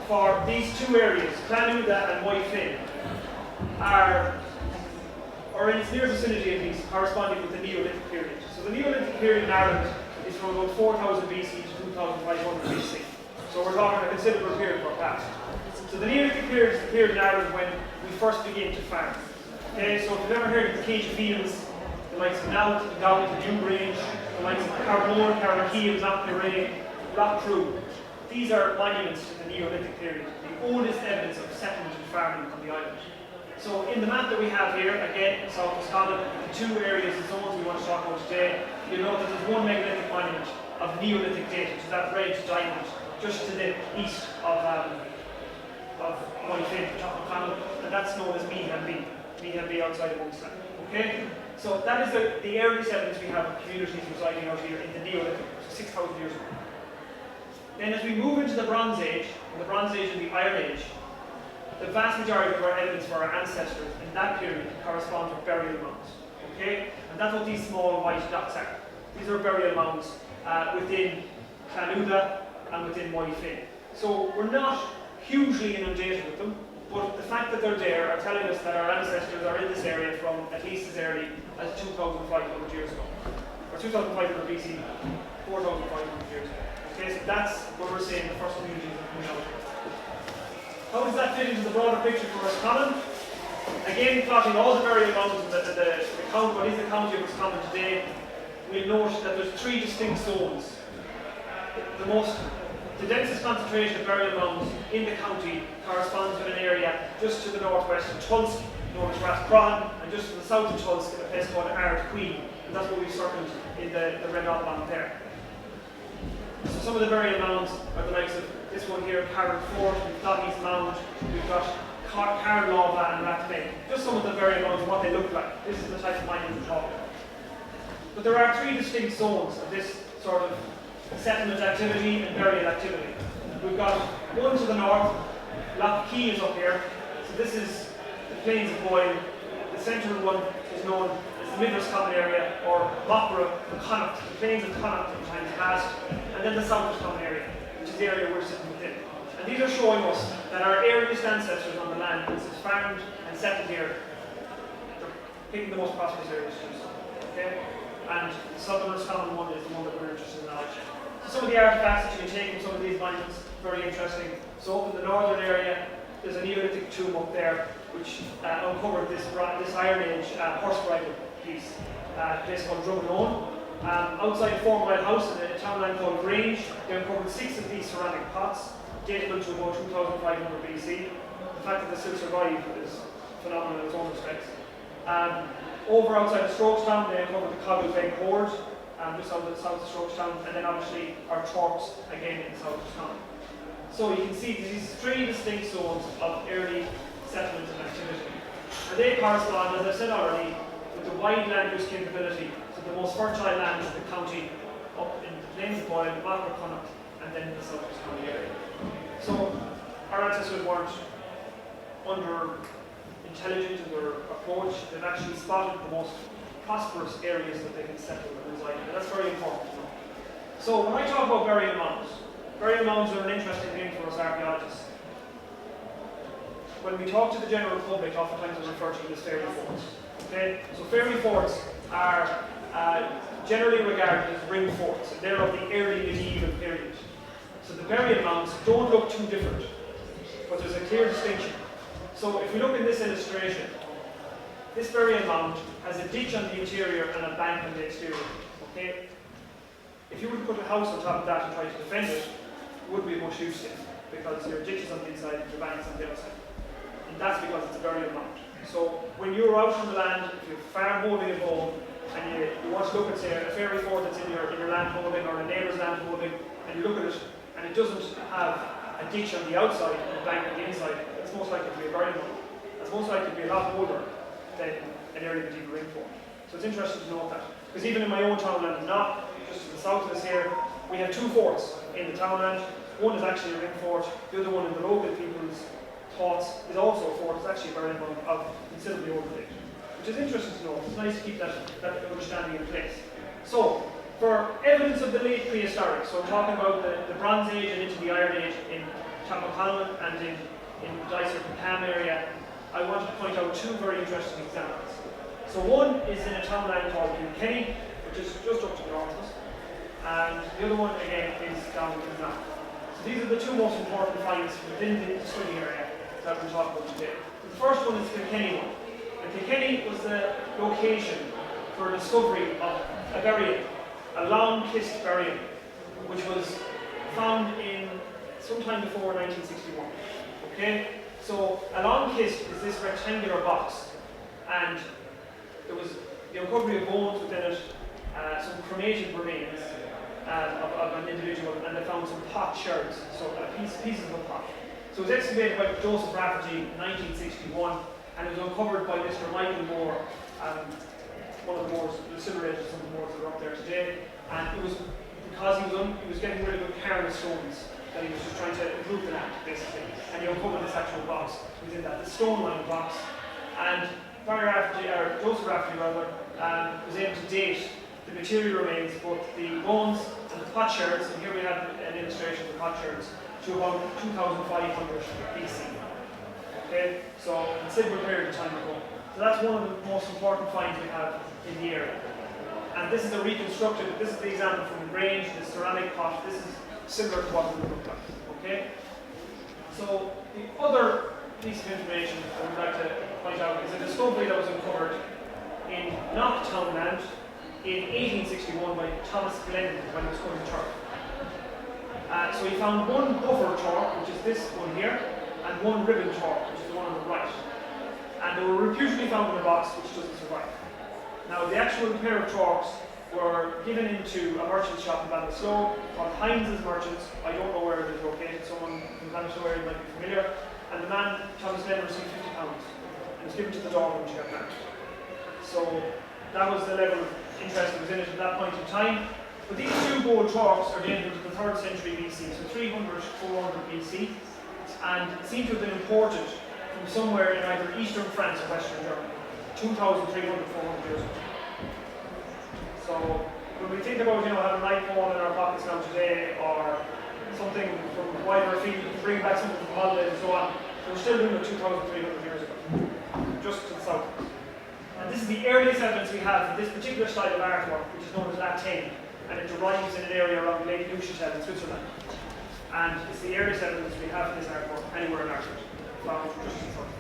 for these two areas, Clanouda and Moyfin, are in its near vicinity at least, corresponding with the Neolithic period. So the Neolithic period in Ireland is from about 4000 BC to 2500 BC. So we're talking a considerable period for past. So the Neolithic period is the period in Ireland when we first begin to farm. Okay, so if you've ever heard of the Cage Fields, the likes of Naut, the Gowt, the Newgrange, the likes of Carmore, Carrickeel, Knocknarea, Rockcrew, these are monuments to the Neolithic period, the oldest evidence of settlement and farming on the island. So in the map that we have here, again, South Roscommon, the two areas and zones we want to talk about today, you'll note that there's one megalithic monument of Neolithic date, which is that red diamond just to the east of Moyfin, top of Clonmel, and that's known as Meehan Bay outside of Munster. Okay? So that is the earliest evidence we have of communities residing out here in the Neolithic, so 6,000 years ago. Then as we move into the Bronze Age, and the Iron Age, the vast majority of our evidence for our ancestors in that period corresponds with burial mounds. Okay? And that's what these small white dots are. These are burial mounds within Clanouda and within Moyfin. So we're not hugely inundated with them, but the fact that they're there are telling us that our ancestors are in this area from at least as early as 2,500 years ago. Or 2,500 BC, 4,500 years ago. Okay, so that's what we're saying the first communities are coming out. How does that fit into the broader picture for Roscommon? Again, plotting all the burial mounds in the county, what is the county of Roscommon today, we'll note that there's three distinct zones. The densest concentration of burial mounds in the county corresponds with an area just to the northwest of Tulsk, known as Roscommon, and just to the south of Tulsk, a place called Ard Queen, and that's what we've circled in the red outline there. So some of the burial mounds are the likes of this one here, Carrick Fort, we've got East Mound, we've got Carlova and Rathbane. Just some of the burial mounds and what they look like. This is the type of monument we're talking about. But there are three distinct zones of this sort of settlement activity and burial activity. We've got one to the north, Lough Key is up here. So this is the plains of Boyle. The central one is known as the Mid-Roscommon area, or Mockra, the Connacht, the plains of Connacht in times past, and then the South Roscommon area, which is the area we're sitting within. And these are showing us that our earliest ancestors on the land, this is farmed and settled here, they're picking the most prosperous areas to do so. Okay? And the Southern Roscommon one is the one that we're interested in knowledge. So some of the artifacts that you can take from some of these monuments, very interesting. So up in the northern area, there's a Neolithic tomb up there, which uncovered this Iron Age horse bridle piece, a place called Drummonone. Outside Formwell House in a townland called Grange, they uncovered 6 of these ceramic pots, datable to about 2,500 BC. The fact that they still survive is phenomenal in its own respects. Over outside of Strokestown, they uncovered the Cogglebeg Hoard, just south of Strokestown, and then obviously our Torps again in South Roscommon. So you can see these three distinct zones of early settlement and activity. And they correspond, as I've said already, with the wide land use capability, so the most fertile land in the county, up in Plains of Boyle, Connacht, and then the South County area. So our ancestors weren't under intelligent in their approach. They've actually spotted the most prosperous areas that they can settle and reside in, and that's very important to know. So when I talk about burial mounds are an interesting thing for us archaeologists. When we talk to the general public, oftentimes we refer to them as fairy forts. Okay? So fairy forts are generally regarded as ring forts. They're of the early medieval period. So the burial mounds don't look too different, but there's a clear distinction. So if we look in this illustration, this burial mound has a ditch on the interior and a bank on the exterior. Okay? If you were to put a house on top of that and try to defend it, it wouldn't be much use to it, because your ditch is on the inside and your bank is on the outside. And that's because it's a burial mound. So when you're out on the land, if you're farm holding at home, and you want to look at, say, a fairy fort that's in your land holding or a neighbour's land holding, and you look at it, and it doesn't have a ditch on the outside and a bank on the inside, it's most likely to be a burial mound. It's most likely to be a lot older than an early medieval ring fort. So it's interesting to note that. Because even in my own townland, not just to the south of us here, we have two forts in the townland. One is actually a ring fort, the other one in the local people's thoughts is also a fort. It's actually a burial mound of considerably older date, which is interesting to know. It's nice to keep that understanding in place. So, for evidence of the late prehistoric, so I'm talking about the Bronze Age and into the Iron Age in Roscommon and in Dyser and Ham area, I wanted to point out two very interesting examples. So one is in a townland called Kilkenny, which is just up to the north of us, and the other one again is down in the north. So these are the two most important finds within the study area that we're talking about today. The first one is Kilkenny one. And Kilkenny was the location for discovery of a burial, a long-kissed burial, which was found in sometime before 1961. Okay? So a long-kissed is this rectangular box, and there was the recovery of bones within it, some cremated remains of an individual, and they found some pot sherds, so pieces of a pot. So it was excavated by Joseph Rafferty in 1961, and it was uncovered by Mr. Michael Moore, one of the Moors, the incinerators, some of the Moors that are up there today. And it was because he was getting rid of the careless stones that he was just trying to improve the land, basically. And he uncovered this actual box within that, the stone-lined box. And Joseph Rafferty was able to date the material remains, both the bones and the potsherds, and here we have an illustration of the potsherds, to about 2,500 BC. Okay, so a considerable period of time ago. So that's one of the most important finds we have in the area. And this is a reconstructed, this is the example from the Grange, the ceramic pot. This is similar to what it would look like. Okay? So the other piece of information I would like to point out is a discovery that was uncovered in Knock Townland in 1861 by Thomas Glenn when he was cutting turf. So he found one buffer torque, which is this one here, and one ribbon torque, which is the one on the right. And they were reputedly found in a box which doesn't survive. Now, the actual pair of torques were given into a merchant shop in Ballinasloe called Heinz's Merchants. I don't know where it is located, someone from Ballinasloe area might be familiar. And the man, Thomas Glenn, received £50 and was given to the daughter when she got married. So that was the level of interest that was in it at that point in time. But these two gold torques are dated to the 3rd century BC, so 300, 400 BC, and seem to have been imported from somewhere in either eastern France or western Germany, 2,300, 400 years ago. So when we think about, having an iPhone in our pockets now today, or something from wider field, bring back something from holiday and so on, we're still doing it 2,300 years ago, just to the south. And this is the earliest evidence we have for this particular style of artwork, which is known as Latin, and it derives in an area around Lake Neuchâtel in Switzerland. And it's the earliest evidence we have for this artwork anywhere in Ireland, found just in front.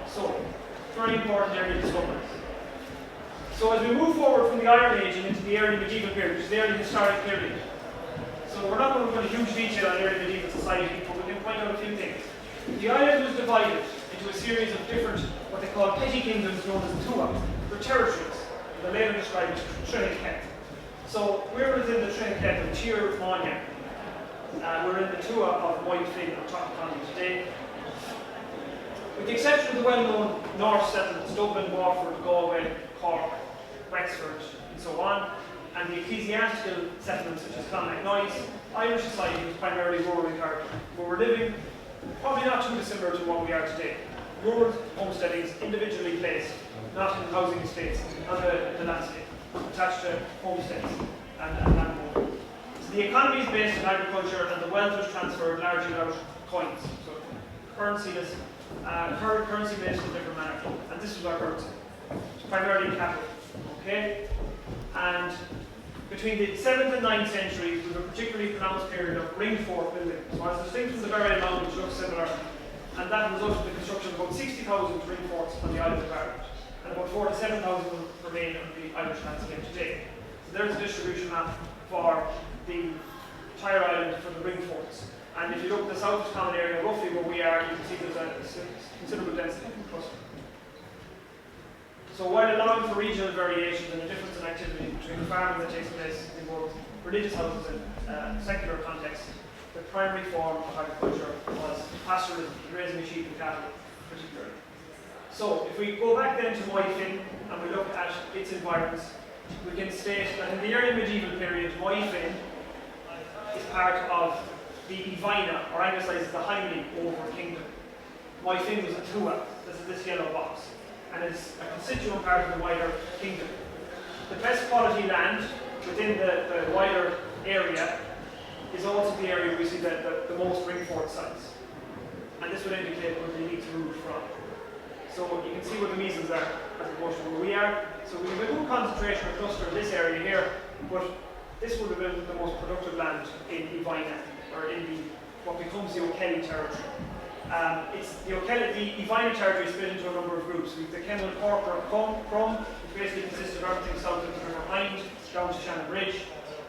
So, very important area discoveries. So as we move forward from the Iron Age and into the early medieval period, which is the early historic period. So we're not going to go into huge detail on early medieval society, but we can point out a few things. The island was divided into a series of different, what they call petty kingdoms known as Tua, or territories. They're later described as Trinket. So we're within the Trinket of Tir Máine. We're in the Tua of White Fig or Top County today. With the exception of the well-known North settlements, Dublin, Waterford, Galway, Cork, Wexford, and so on, and the ecclesiastical settlements such as Clonmacnoise, Irish society was primarily rural in character, where we're living probably not too dissimilar to what we are today. Rural homesteadings, individually placed, not in housing estates, on the landscape, attached to homesteads and landholding. So the economy is based on agriculture, and the wealth was transferred largely out coins. So currency-based in different manner, and this was our currency. It's primarily capital. Okay? And between the 7th and 9th centuries, there was a particularly pronounced period of ring fort building. So as distinct from the Burial Mound, which looks similar, and that resulted in the construction of about 60,000 ring forts on the island of Ireland, and about 47,000 remain on the Irish landscape today. So there's a distribution map for the entire island for the ring forts. And if you look at the South Roscommon area, roughly where we are, you can see there's a considerable density in the cluster. So while allowing for regional variations and a difference in activity between the farming that takes place in both religious houses and secular contexts, the primary form of agriculture was pastoralism, raising of sheep and cattle particularly. So if we go back then to Moyfin and we look at its environs, we can state that in the early medieval period, Moyfin is part of the Ivina, or anglicised the Hymni, over kingdom. Moyfin was a Tua, this yellow box, and is a constituent part of the wider kingdom. The best quality land within the wider area is also the area where we see the most ring fort sites. And this would indicate where they need to move from. So you can see where the measles are as opposed to where we are. So we have a good concentration or cluster in this area here, but this would have been the most productive land in Ivina, or in what becomes the O'Kelly territory. The Ivina territory is split into a number of groups. We have the Kennel Corker Crum, which basically consists of everything south of the River Hind, down to Shannon Bridge.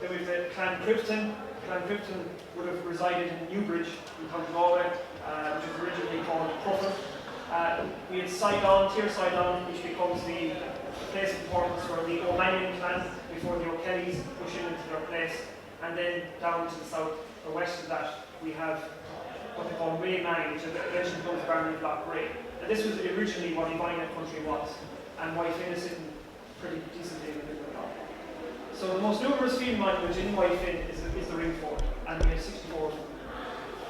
Then we have the Clan Cripton. Clan Cripton would have resided in Newbridge in County Galway, which was originally called Cruffin. We had Sidon, Tir Sidon, which becomes the place of importance for the O'Manion clan before the O'Kellys push into their place. And then down to the south or west of that, we have what they call Waymang, which eventually becomes Barney Block Ray. And this was originally what Ivina country was, and Moyfin is sitting pretty decently in the middle of it. So the most numerous field monument in Moyfin is the ring fort, and we have 64 of them.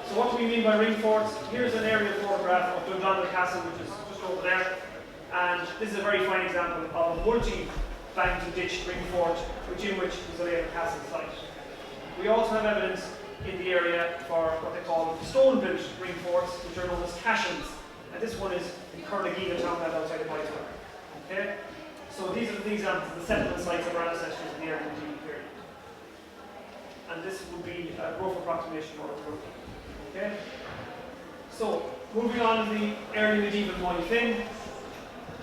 So what do we mean by ring forts? Here's an aerial photograph of Dundonald Castle, which is just over there. And this is a very fine example of a multi-banked and ditched ring fort, which was a later castle site. We also have evidence in the area for what they call stone-built ring forts, which are known as cashins. And this one is in Carnegie town outside of Whitesburg. Okay? So these are the examples of the settlement sites of our ancestors in the early medieval period. And this would be a rough approximation of the group. Okay? So, moving on to the early medieval Moyfin.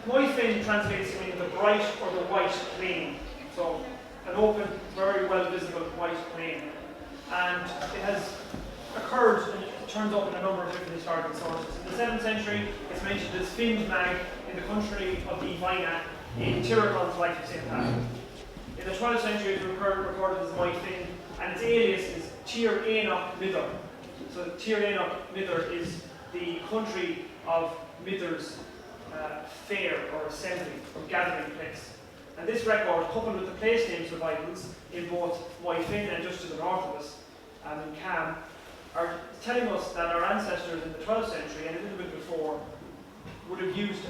Moyfin translates to mean the bright or the white plain. So, an open, very well visible white plain. And it has occurred, and it turns up in a number of different historical sources. In the 7th century, it's mentioned as Find Mag in the country of the Ivina in Tyrconnell's Life of St. Patrick. In the 12th century, it's recorded as Moyfin, and its alias is Tir Enoch Mither. So Tir Enoch Mither is the country of Mither's fair or assembly or gathering place. And this record, coupled with the place name survivals in both Moyfin and just to the north of us, in Cam, are telling us that our ancestors in the 12th century and a little bit before would have used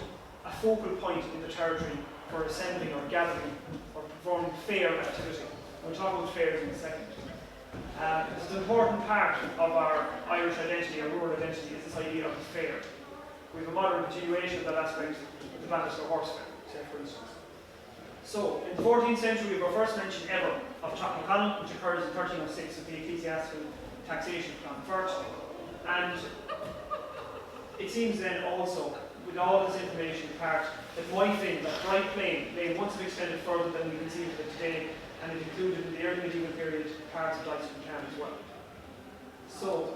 a focal point in the territory for assembling or gathering or performing fair activity. We'll talk about fairs in a second. It's an important part of our Irish identity, our rural identity, is this idea of the fair. We have a modern continuation of that aspect with the Bannister horse fair, say for instance. So, in the 14th century, we have our first mention ever of Chocmaconnell, which occurs in 1306 with the ecclesiastical taxation plan first. And it seems then also, with all this information part, that Moyfin, that bright plain, may once have extended further than we conceive of it today, and it included in the early medieval period parts of Dyson and Cam as well. So,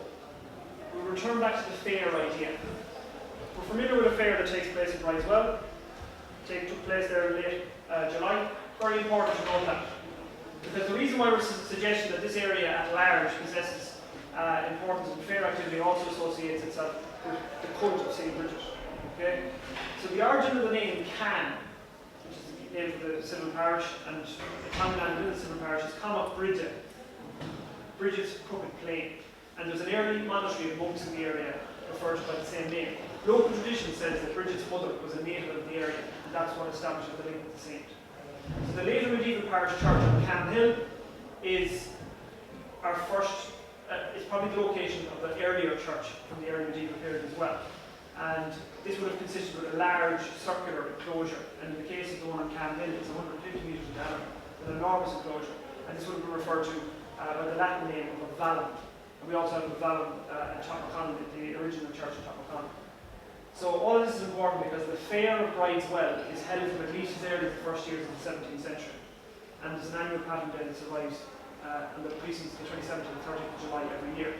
we return back to the fair idea. We're familiar with a fair that takes place in Brideswell. It took place there in late July. Very important to know that. Because the reason why we're suggesting that this area at large possesses importance in fair activity also associates itself with the cult of St. Bridget. Okay? So the origin of the name Can, which is the name of the civil parish, and the townland within the civil parish is Connacht Bridget. Bridget's Crooked Plain. And there's an early monastery of monks in the area referred to by the same name. Local tradition says that Bridget's mother was a native of the area, and that's what established the link with the saint. So the later medieval parish church on Cam Hill is our first, it's probably the location of the earlier church from the early medieval period as well. And this would have consisted of a large circular enclosure, and in the case of the one on Cam Hill, it's 150 metres in diameter, with an enormous enclosure. And this would have been referred to by the Latin name of a vallum. And we also have a vallum in Topham, the original church in Topham. So all of this is important because the Fair of Bride's Well is held from at least as early as the first years of the 17th century. And there's an annual pattern day that survives on the precincts of the 27th and 30th of July every year.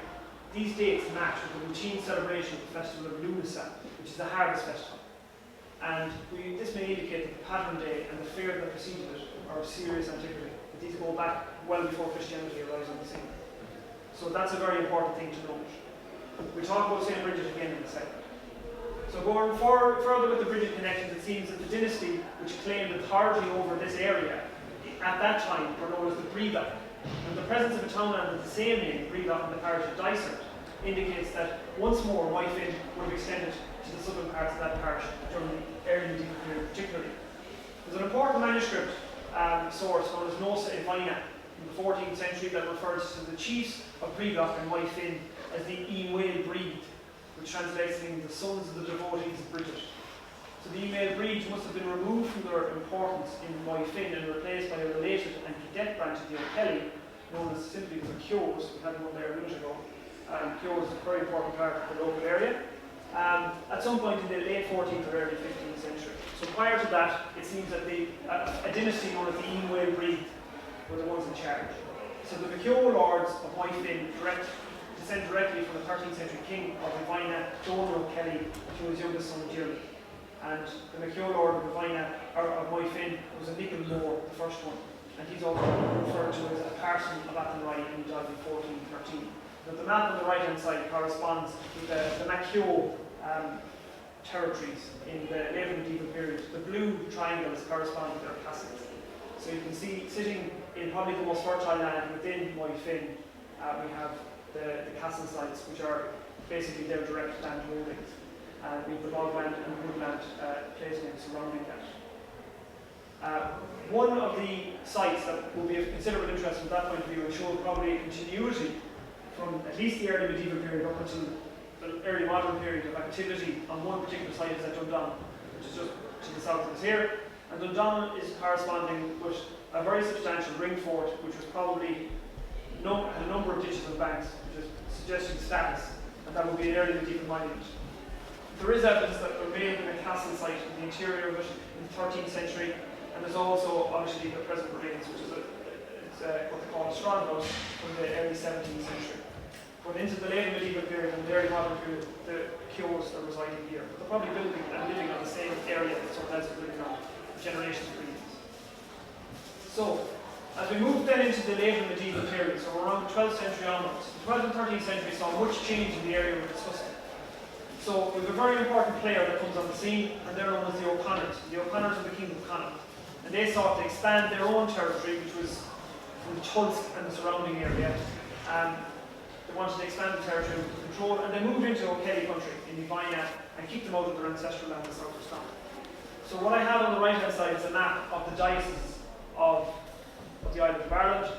These dates match with the routine celebration of the Festival of Lunasa, which is the harvest festival. And this may indicate that the pattern day and the fair that preceded it are of serious antiquity, but these go back well before Christianity arrives on the scene. So that's a very important thing to note. We'll talk about St. Bridget again in a second. So going further with the Bridget connections, it seems that the dynasty which claimed authority over this area at that time were known as the Breda. And the presence of a townland with the same name, Breda, in the parish of Dysart, indicates that once more Moyfin would have extended to the southern parts of that parish during the early medieval period particularly. There's an important manuscript source known as Nosa Evina in the 14th century that refers to the chiefs of Breda and Moyfin as the Email Breed, which translates to the sons of the devotees of Bridget. So the Email Breed must have been removed from their importance in Moyfin and replaced by a related and cadet branch of the O'Kelly, known as simply the Cures. We had one there a minute ago. Cures is a very important part of the local area. At some point in the late 14th or early 15th century. So prior to that, it seems that a dynasty known as the Email Breed were the ones in charge. So the McCure lords of Moyfin descend directly from the 13th century king of Ravina, Donor O'Kelly, to his youngest son Jeremy. And the McCure lord of Moyfin was a Nichol Moore, the first one. And he's also referred to as a parson of Athenry, and he died in 1413. Now, the map on the right hand side corresponds with the McCure territories in the later medieval period. The blue triangles correspond with their castles. So you can see, sitting in probably the most fertile land within Moyfin, we have the castle sites, which are basically their direct land holdings. We have the bogland and the woodland placement surrounding that. One of the sites that will be of considerable interest from that point of view and show probably a continuity from at least the early medieval period up until the early modern period of activity on one particular site is at Dundonald, which is just to the south of us here. And Dundonald is corresponding with a very substantial ring fort, which was probably had a number of ditches and banks, which is suggesting status, and that would be an early medieval monument. There is evidence that there may have been a castle site in the interior of it in the 13th century, and there's also obviously the present remains, which is what they call a strong house from the early 17th century. But into the later medieval period and the early modern period, the Cures are residing here. But they're probably building and living on the same area that someone else is living on generations previous. So, as we move then into the later medieval period, so around the 12th century onwards, the 12th and 13th century saw much change in the area we're discussing. So we have a very important player that comes on the scene, and they're known as the O'Connors. The O'Connors are the Kingdom of Connacht. And they sought to expand their own territory, which was from Tulsk and the surrounding area. They wanted to expand the territory with control, and they moved into O'Kelly country in Uvina and kicked them out of their ancestral land in South Roscommon. So what I have on the right hand side is a map of the dioceses of the island of Ireland,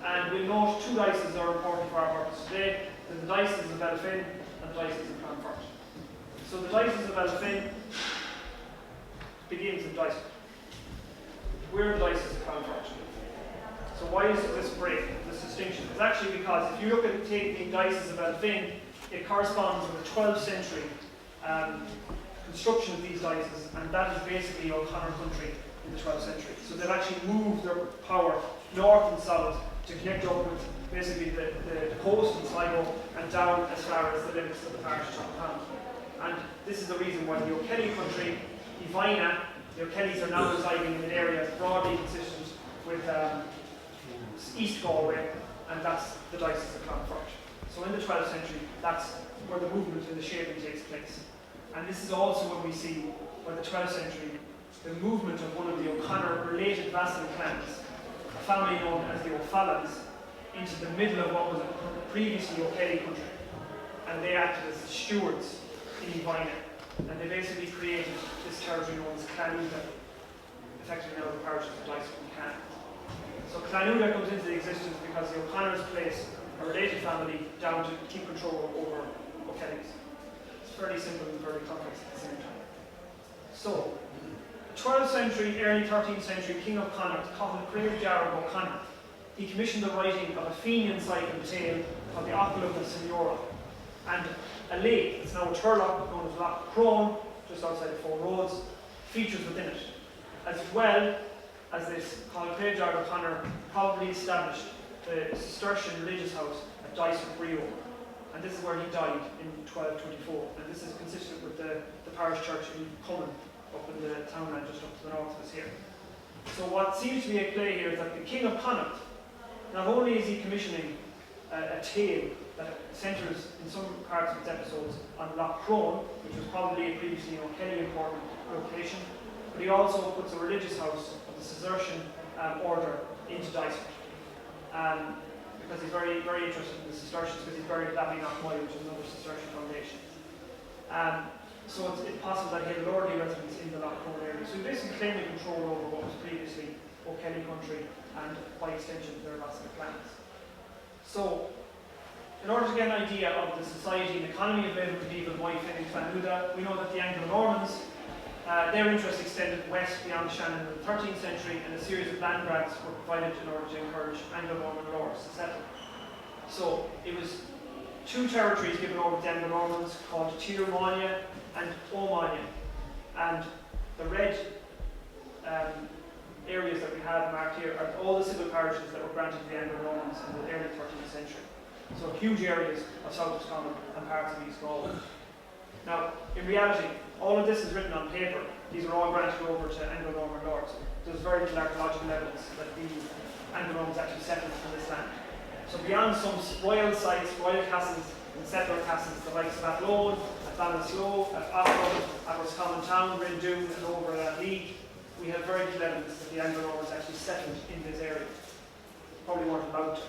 and we'll note two dioceses are important for our purpose today. There's the diocese of Elphin and the diocese of Clonfert. So the diocese of Elphin begins in Dysart. We're the diocese of Clonfert. So why is this break, this distinction? It's actually because if you look at the diocese of Elphin, it corresponds with the 12th century construction of these dioceses, and that is basically O'Connor country in the 12th century. So they've actually moved their power north and south to connect up with basically the coast in Sligo and down as far as the limits of the parish of Topham. And this is the reason why the O'Kelly country, Uvina, the O'Kellys are now residing in an area broadly consistent with East Galway, and that's the diocese of Clonfert. So in the 12th century, that's where the movement in the shaping takes place. And this is also when we see, by the 12th century, the movement of one of the O'Connor-related vassal clans, a family known as the O'Fallons, into the middle of what was previously O'Kelly country. And they acted as stewards in Ivina. And they basically created this territory known as Clanuga, effectively now the parish of Dyson and Can. So Clanuga comes into existence because the O'Connors place a related family down to keep control over O'Kellys. It's fairly simple and very complex at the same time. So, 12th century, early 13th century King of Connacht, Cathal Craig Jarrah O'Connor, he commissioned the writing of a Fenian cycle tale called the Aqueduct of Signora, and a lake that's now a turlock known as Loch Crone, just outside of Four Roads, features within it, as well as this Cathal Craig Jarrah O'Connor probably established the Cistercian religious house at Dyson Brio, and this is where he died in 1224, and this is consistent with the parish church in Common, up in the townland just up to the north of us here. So what seems to be at play here is that the King of Connacht, not only is he commissioning a tale that centres in some parts of its episodes on Loch Crone, which was probably a previously O'Kelly important location, but he also puts a religious house of the Cistercian order into Dyson. Because he's very, very interested in the Cistercians, because he's buried at Abbey-Knockmoy, which is another Cistercian foundation. So it's possible that he had a lordly residence in the Loch Crone area. So he basically claimed control over what was previously O'Kelly country and, by extension, their vassal clans. So, in order to get an idea of the society and economy of medieval Moyfin and Clanuda, we know that the Anglo-Normans, their interest extended west beyond the Shannon in the 13th century, and a series of land grants were provided in order to encourage Anglo-Norman lords to settle. So, it was two territories given over to the Anglo-Normans called Tir Máine and O'Máine, and the red areas that we have marked here are all the civil parishes that were granted to the Anglo-Normans in the early 13th century. So huge areas of South Roscommon and parts of East Galway. Now, in reality, all of this is written on paper. These are all granted over to Anglo-Norman lords. There's very little archaeological evidence that the Anglo-Normans actually settled in this land. So beyond some royal sites, royal castles and settler castles, the likes of Athlone, at Ballinasloe, at Offroad, at Roscommon Town, Rindoon, and over at Leigh, we have very little evidence that the Anglo-Normans actually settled in this area. Probably weren't allowed to.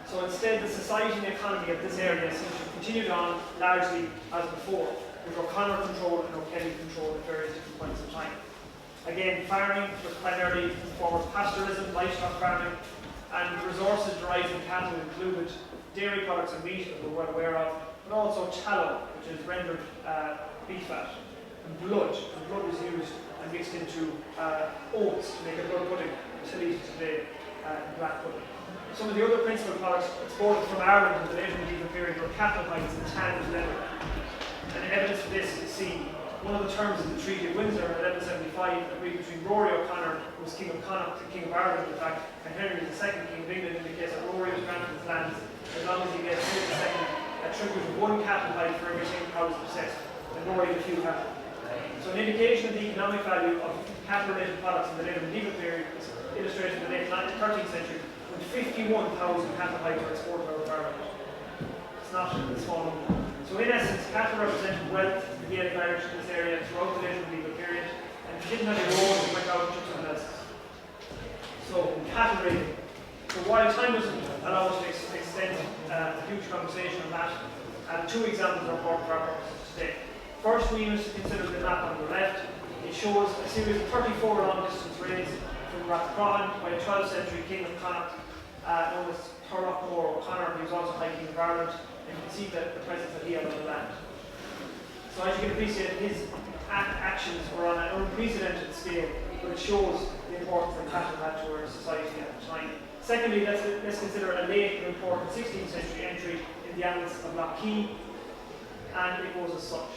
So instead, the society and economy of this area seems to have continued on largely as before, with O'Connor control and O'Kelly control at various different points in time. Again, farming was primarily in the form of pastoralism, livestock farming, and resources derived from cattle included dairy products and meat, that we're well aware of, but also tallow, which is rendered beef fat, and blood. And blood was used and mixed into oats to make a blood pudding, still eaten today, black pudding. Some of the other principal products exported from Ireland in the late medieval period were cattle hides and tanned leather. And evidence for this is seen. One of the terms in the Treaty of Windsor in 1175 agreed between Rory O'Connor, who was King of Connacht, the King of Ireland in fact, and Henry II, King of England, indicates that Rory was granted his lands as long as he gave Henry II a tribute of one cattle hide for every 10 cows possessed, and Rory had a few cattle. So an indication of the economic value of cattle-related products in the late medieval period is illustrated in the late 13th century, when 51,000 cattle hides were exported out of Ireland. It's not a small number. So in essence, cattle represented wealth in the Gaelic Irish in this area throughout the late medieval period, and if you didn't have your own, you went out to someone else's. So, cattle raiding. So while time doesn't allow us to extend the future conversation on that, two examples are important for our purposes today. First, we must consider the map on the left. It shows a series of 34 long-distance raids from Roscommon by a 12th century King of Connacht, known as Turlock O'Connor, who was also High King of Ireland, and you can see the presence that he had on the land. So as you can appreciate, his actions were on an unprecedented scale, but it shows the importance that cattle had to our society at the time. Secondly, let's consider a late and important 16th century entry in the annals of Loch Key, and it goes as such.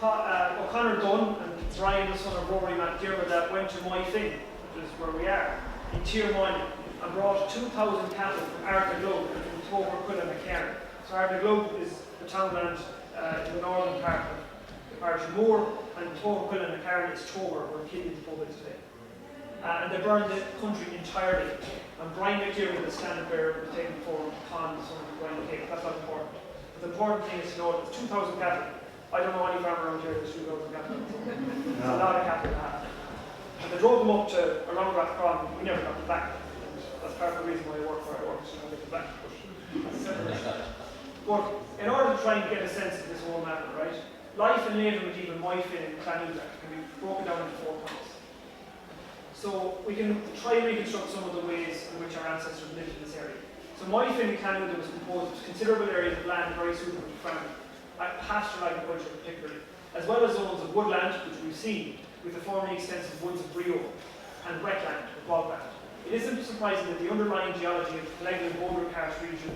O'Connor Dunn and Brian, the son of Rory MacDiarmid, went to Moyfin, which is where we are, in Tir Máine, and brought 2,000 cattle from Ardnaglobe and from Tober Quillen McCairn. So Ardnaglobe is the townland in the northern part of the parish of Moore, and Tober Quillen McCairn is Tober, where Killian's pub is today. And they burned the country entirely. And Brian McDiarmid, the standard bearer, was taken before Con, the son of Brian McCabe. That's not important. But the important thing is to know that 2,000 cattle I don't know any farmer around here that's 2,000 cattle. It's a lot of cattle to have. And they drove them up to around Roscommon. We never got them back. And that's part of the reason why I work where I work, so I get them back. But in order to try and get a sense of this whole matter, right? Life in later medieval Moyfin and Clanula can be broken down into 4 points. So we can try and reconstruct some of the ways in which our ancestors lived in this area. So Moyfin and Clanula was composed of considerable areas of land very suitable to farming, pastoral agriculture particularly, as well as zones of woodland, which we've seen, with the formerly extensive woods of Brio, and wetland, or bogland. It isn't surprising that the underlying geology of the Cleggan Boulder Karst region,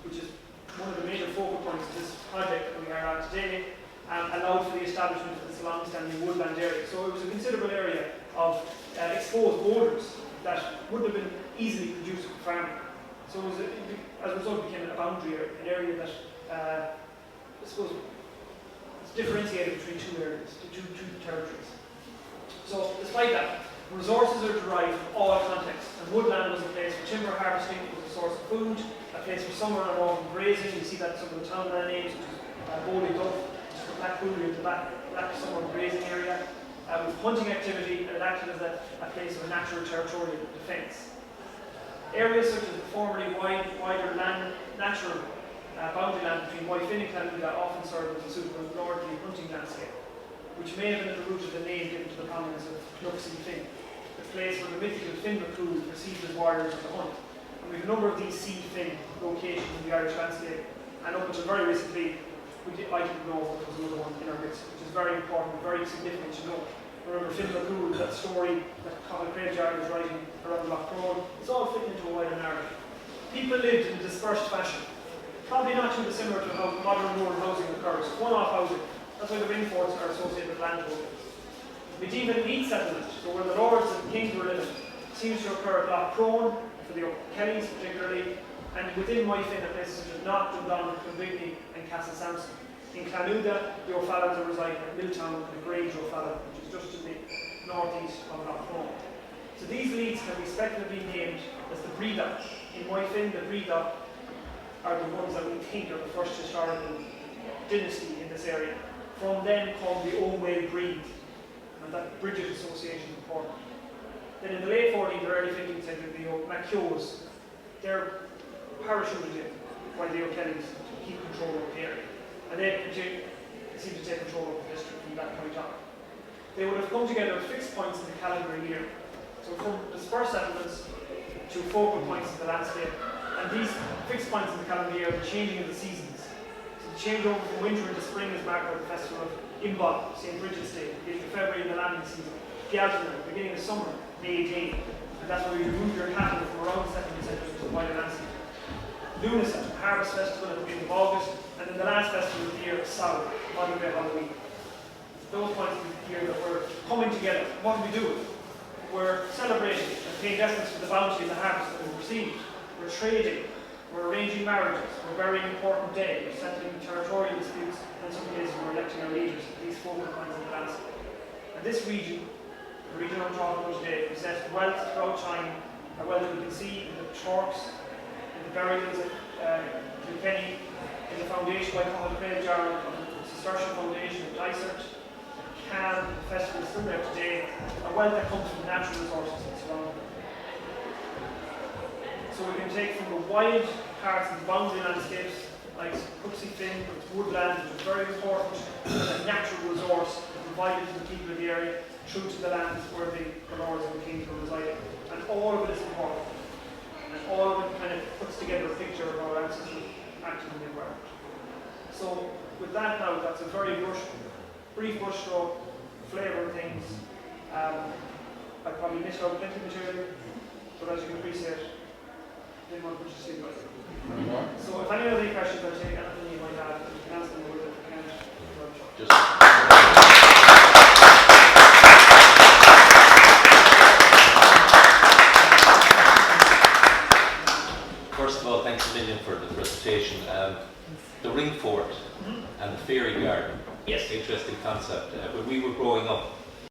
which is one of the major focal points of this project that we are on today, allowed for the establishment of this long-standing woodland area. So it was a considerable area of exposed boulders that wouldn't have been easily produced for farming. So it was as a result, it became a boundary area, an area that I suppose it's differentiated between 2 areas, two territories. So despite that, resources are derived from all contexts, and woodland was a place for timber harvesting, it was a source of food, a place for summer and autumn grazing. You see that in some of the townland names, which is Bowley Duff, Black Coulee, the black summer grazing area, with hunting activity, and it acted as a place of natural territorial defence. Areas such as the formerly wider natural boundary land between Moyfin and Clanula often served as a suitable northerly hunting landscape, which may have been at the root of the name given to the prominence of Cnuxy Finn, the place where the mythical Finn McCool received his warriors on the hunt. And we have a number of these seed Finn locations in the Irish landscape, and up until very recently, I didn't know there was another one in our midst, which is very important, very significant to know. Remember Finn McCool, that story that Colin Craigjar was writing around Lochbrone, it's all fitting into a wider narrative. People lived in a dispersed fashion, probably not too dissimilar to how modern rural housing occurs, one-off housing. That's why the ring forts are associated with land holdings. Medieval elite settlement, so where the lords and kings were living, seems to occur at Lochbrone, for the O'Kellys particularly, and within Moyfin at places such as Knock, Dundon, Clonbigny and Castle Samson. In Clanula, the O'Fallons are residing at Milltown and the Grange O'Fallon, which is just to the northeast of Lochbrone. So these leads can be speculatively named as the Breda. In Moyfin, the Breda are the ones that we think are the first historical dynasty in this area. From them come the O'Wale breed, and that Bridget association is important. Then in the late 14th or early 15th century, the Macchios, they're parachuted in by the O'Kellys to keep control of the area. And they seem to take control of the district from that point on. They would have come together at fixed points in the calendar year. So from dispersed settlements to focal points in the landscape. And these fixed points in the calendar year are the changing of the seasons. So the changeover from winter into spring is marked by the festival of Imbal, St. Bridget's Day, beginning of February in the landing season. Galtana, beginning of summer, May 18. And that's where you remove your cattle from around the settlement centre to the wider landscape. Lunasa, harvest festival at the beginning of August, and then the last festival of the year, Samhain, Modern Day Halloween. Those points of the year that we're coming together. What are we doing? We're celebrating and paying deference to the bounty and the harvest that we've received. We're trading, we're arranging marriages, we're a very important day, we're settling territorial disputes, and in some cases we're electing our leaders, these focal points of the landscape. And this region, the region I'm talking about today, possessed wealth throughout time, a wealth that we can see in the chalks, in the burials at Kilkenny, in the foundation by Colin Craigjar, the Cistercian Foundation at Dysart, Can, the festival is still there today, a wealth that comes from natural resources that surround it. So we can take from the wild parts of the boundary landscapes, like Cooksey Finn, its woodland, which is very important, a natural resource provided to the people of the area, through to the lands where the lords and the kings were residing. And all of it is important. And all of it kind of puts together a picture of our ancestors acting in the environment. So with that now, that's a very brief brushstroke, flavour of things. I probably missed out plenty of material, but as you can appreciate, didn't want to push the sleep right. So if anyone has any questions, I'll take anything you might have, you can ask them over if you can't. First of all, thanks a million for the presentation. The ring fort and the fairy garden. Yes. Interesting concept. When we were growing up,